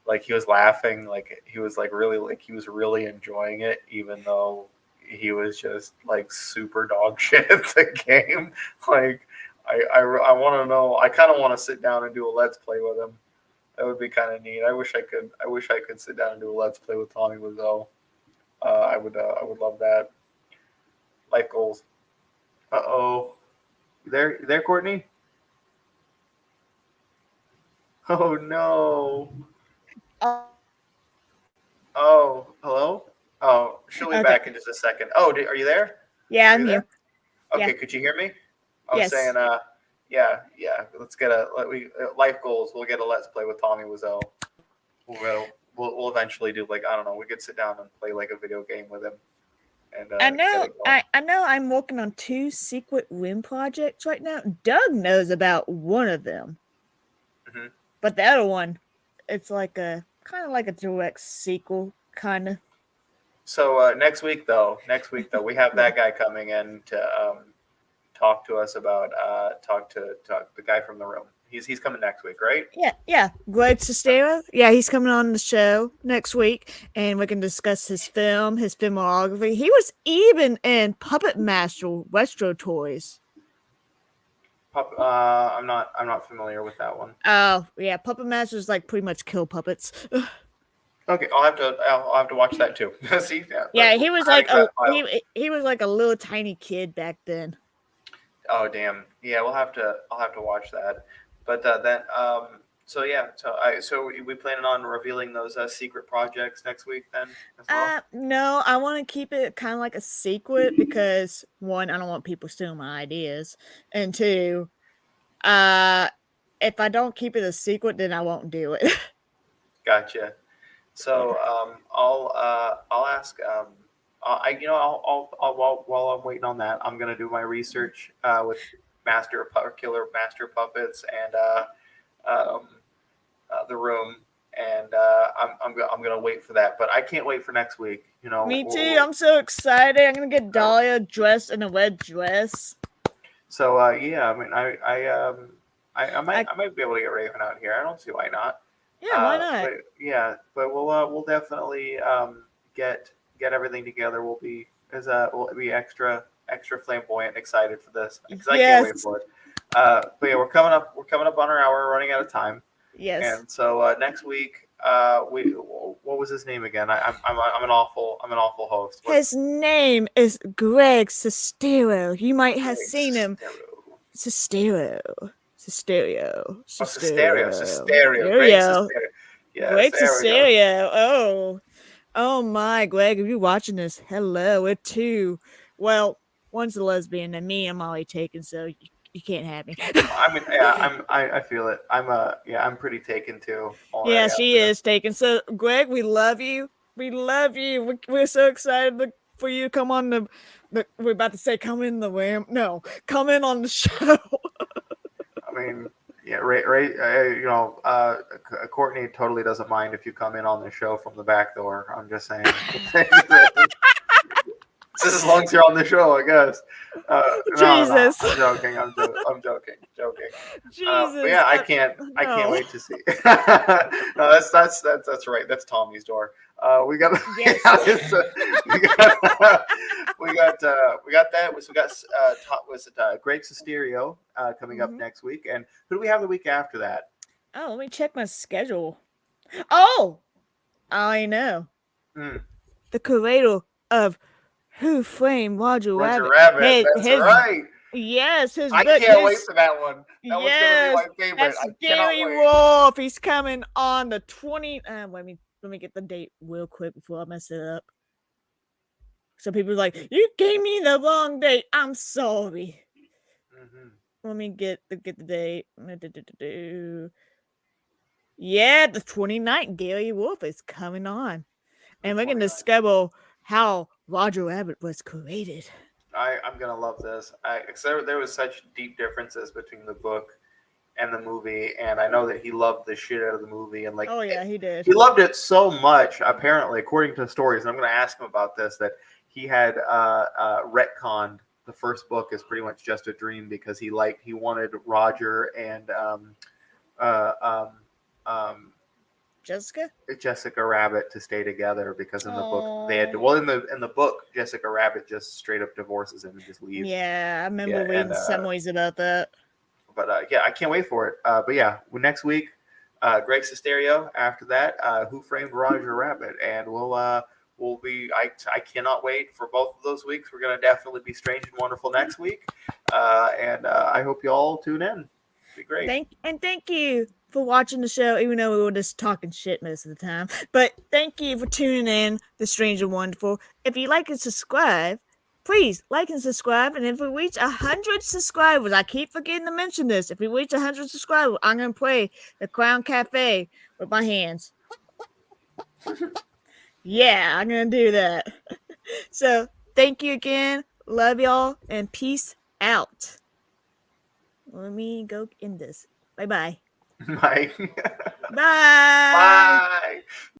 Speaker 2: Like he was laughing, like he was like he was really enjoying it, even though he was just like super dog shit at the game. Like I want to know. I kind of want to sit down and do a let's play with him. That would be kind of neat. I wish I could. I wish I could sit down and do a let's play with Tommy Wiseau. I would. I would love that. Life goals. Oh. There, Courtney? Oh no.
Speaker 1: Oh,
Speaker 2: Oh, hello? Oh, she'll be
Speaker 1: okay.
Speaker 2: back in just a second. Oh, are you there?
Speaker 1: Yeah,
Speaker 2: Are
Speaker 1: I'm
Speaker 2: you
Speaker 1: here.
Speaker 2: there?
Speaker 1: Yeah.
Speaker 2: Okay, could you hear me? I was
Speaker 1: Yes.
Speaker 2: saying, yeah. Let's get life goals. We'll get a let's play with Tommy Wiseau. We'll eventually do like I don't know. We could sit down and play like a video game with him and
Speaker 1: I
Speaker 2: get
Speaker 1: know
Speaker 2: it going.
Speaker 1: I know I'm working on 2 secret win projects right now. Doug knows about one of them.
Speaker 2: Mhm.
Speaker 1: But the other one, it's like a kind of like a direct sequel kind of.
Speaker 2: So next week though, we have that guy coming in to talk to us about talk the guy from the room. He's coming next week, right?
Speaker 1: Yeah. Greg Sestero. Yeah, he's coming on the show next week, and we can discuss his film, his filmography. He was even in Puppet Master Retro Toys.
Speaker 2: I'm not familiar with that one.
Speaker 1: Oh yeah, Puppet Masters like pretty much kill puppets.
Speaker 2: Okay, I'll have to watch that too. See,
Speaker 1: Yeah, he was like
Speaker 2: adding
Speaker 1: a
Speaker 2: that file.
Speaker 1: he was like a little tiny kid back then.
Speaker 2: Oh damn, yeah, I'll have to watch that. But then so yeah, so we planning on revealing those secret projects next week then as well.
Speaker 1: No, I want to keep it kind of like a secret because one, I don't want people stealing my ideas, and two, uh, if I don't keep it a secret, then I won't do it.
Speaker 2: Gotcha.
Speaker 1: Yeah.
Speaker 2: So I'll ask while I'm waiting on that, I'm gonna do my research with killer master puppets and um, the room, and I'm gonna wait for that. But I can't wait for next week.
Speaker 1: Me too. I'm so excited. I'm gonna get Dahlia dressed in a red dress.
Speaker 2: So yeah, I mean, I might be able to get Raven out here. I don't see why not.
Speaker 1: Yeah, why not?
Speaker 2: But we'll definitely get everything together. We'll be extra flamboyant, and excited for this because I can't wait
Speaker 1: Yes.
Speaker 2: for it. But yeah, we're coming up on our hour, running out of time,
Speaker 1: Yes.
Speaker 2: and so next week what was his name again? I'm an awful host.
Speaker 1: His name is Greg Sestero. You might have seen him. Sestero. Sestero.
Speaker 2: Oh, Stereo.
Speaker 1: There we
Speaker 2: Great
Speaker 1: go.
Speaker 2: Stereo. Yes,
Speaker 1: Greg
Speaker 2: there we go.
Speaker 1: Sestero. Oh my, Greg, if you're watching this, hello, it too. Well, one's a lesbian and me, I'm already taken, so you can't have me.
Speaker 2: I mean, yeah, I feel it. I'm pretty taken too already.
Speaker 1: Yeah, she is taken. So, Greg, we love you. We love you. We're so excited for you to come on we're about to say come in the ram. No, come in on the show.
Speaker 2: I mean, yeah, Courtney totally doesn't mind if you come in on the show from the back door. I'm just saying. Just as long as you're on the show, I guess. No,
Speaker 1: Jesus.
Speaker 2: I'm joking. I'm joking.
Speaker 1: Jesus.
Speaker 2: But yeah, I can't
Speaker 1: no.
Speaker 2: wait to see. No, that's right. That's Tommy's door. We got
Speaker 1: Yes.
Speaker 2: we got we got that. So we got Greg Sesterio coming up next week, and who do we have the week after that?
Speaker 1: Oh, let me check my schedule. Oh, I know.
Speaker 2: Mm.
Speaker 1: The creator of Who Framed Roger Rabbit.
Speaker 2: That's right.
Speaker 1: Yes, his
Speaker 2: I
Speaker 1: book.
Speaker 2: can't wait for that one. That one's
Speaker 1: Yes,
Speaker 2: gonna be my favorite.
Speaker 1: that's
Speaker 2: I cannot
Speaker 1: Gary
Speaker 2: wait.
Speaker 1: Wolf. He's coming on the 20. Let me get the date real quick before I mess it up. So people are like, you gave me the wrong date. I'm sorry.
Speaker 2: Mm-hmm.
Speaker 1: Let me get the date. Yeah, the 29th. Gary Wolf is coming on, and we're going to discover how Roger Rabbit was created.
Speaker 2: I'm gonna love this. There was such deep differences between the book and the movie, and I know that he loved the shit out of the movie, and
Speaker 1: Oh yeah, he did.
Speaker 2: He loved it so much, apparently, according to stories. And I'm going to ask him about this. That he had retconned the first book as pretty much just a dream because he wanted Roger and Jessica Rabbit to stay together because in the book they had to, in the book Jessica Rabbit just straight up divorces him and just leaves.
Speaker 1: Yeah, I remember reading summaries about that.
Speaker 2: But yeah, I can't wait for it. But yeah, next week, Greg Sesterio. After that, Who Framed Roger Rabbit, and we'll be. I cannot wait for both of those weeks. We're gonna definitely be Strange and Wonderful next week, and I hope you all tune in. It'll be great.
Speaker 1: Thank you for watching the show, even though we were just talking shit most of the time. But thank you for tuning in to Strange and Wonderful. If you like and subscribe, please like and subscribe. And if we reach 100 subscribers, I keep forgetting to mention this. If we reach 100 subscribers, I'm going to play the Crown Cafe with my hands. Yeah, I'm going to do that. So thank you again. Love y'all and peace out. Let me go end this. Bye-bye.
Speaker 2: Bye.
Speaker 1: Bye.
Speaker 2: Bye.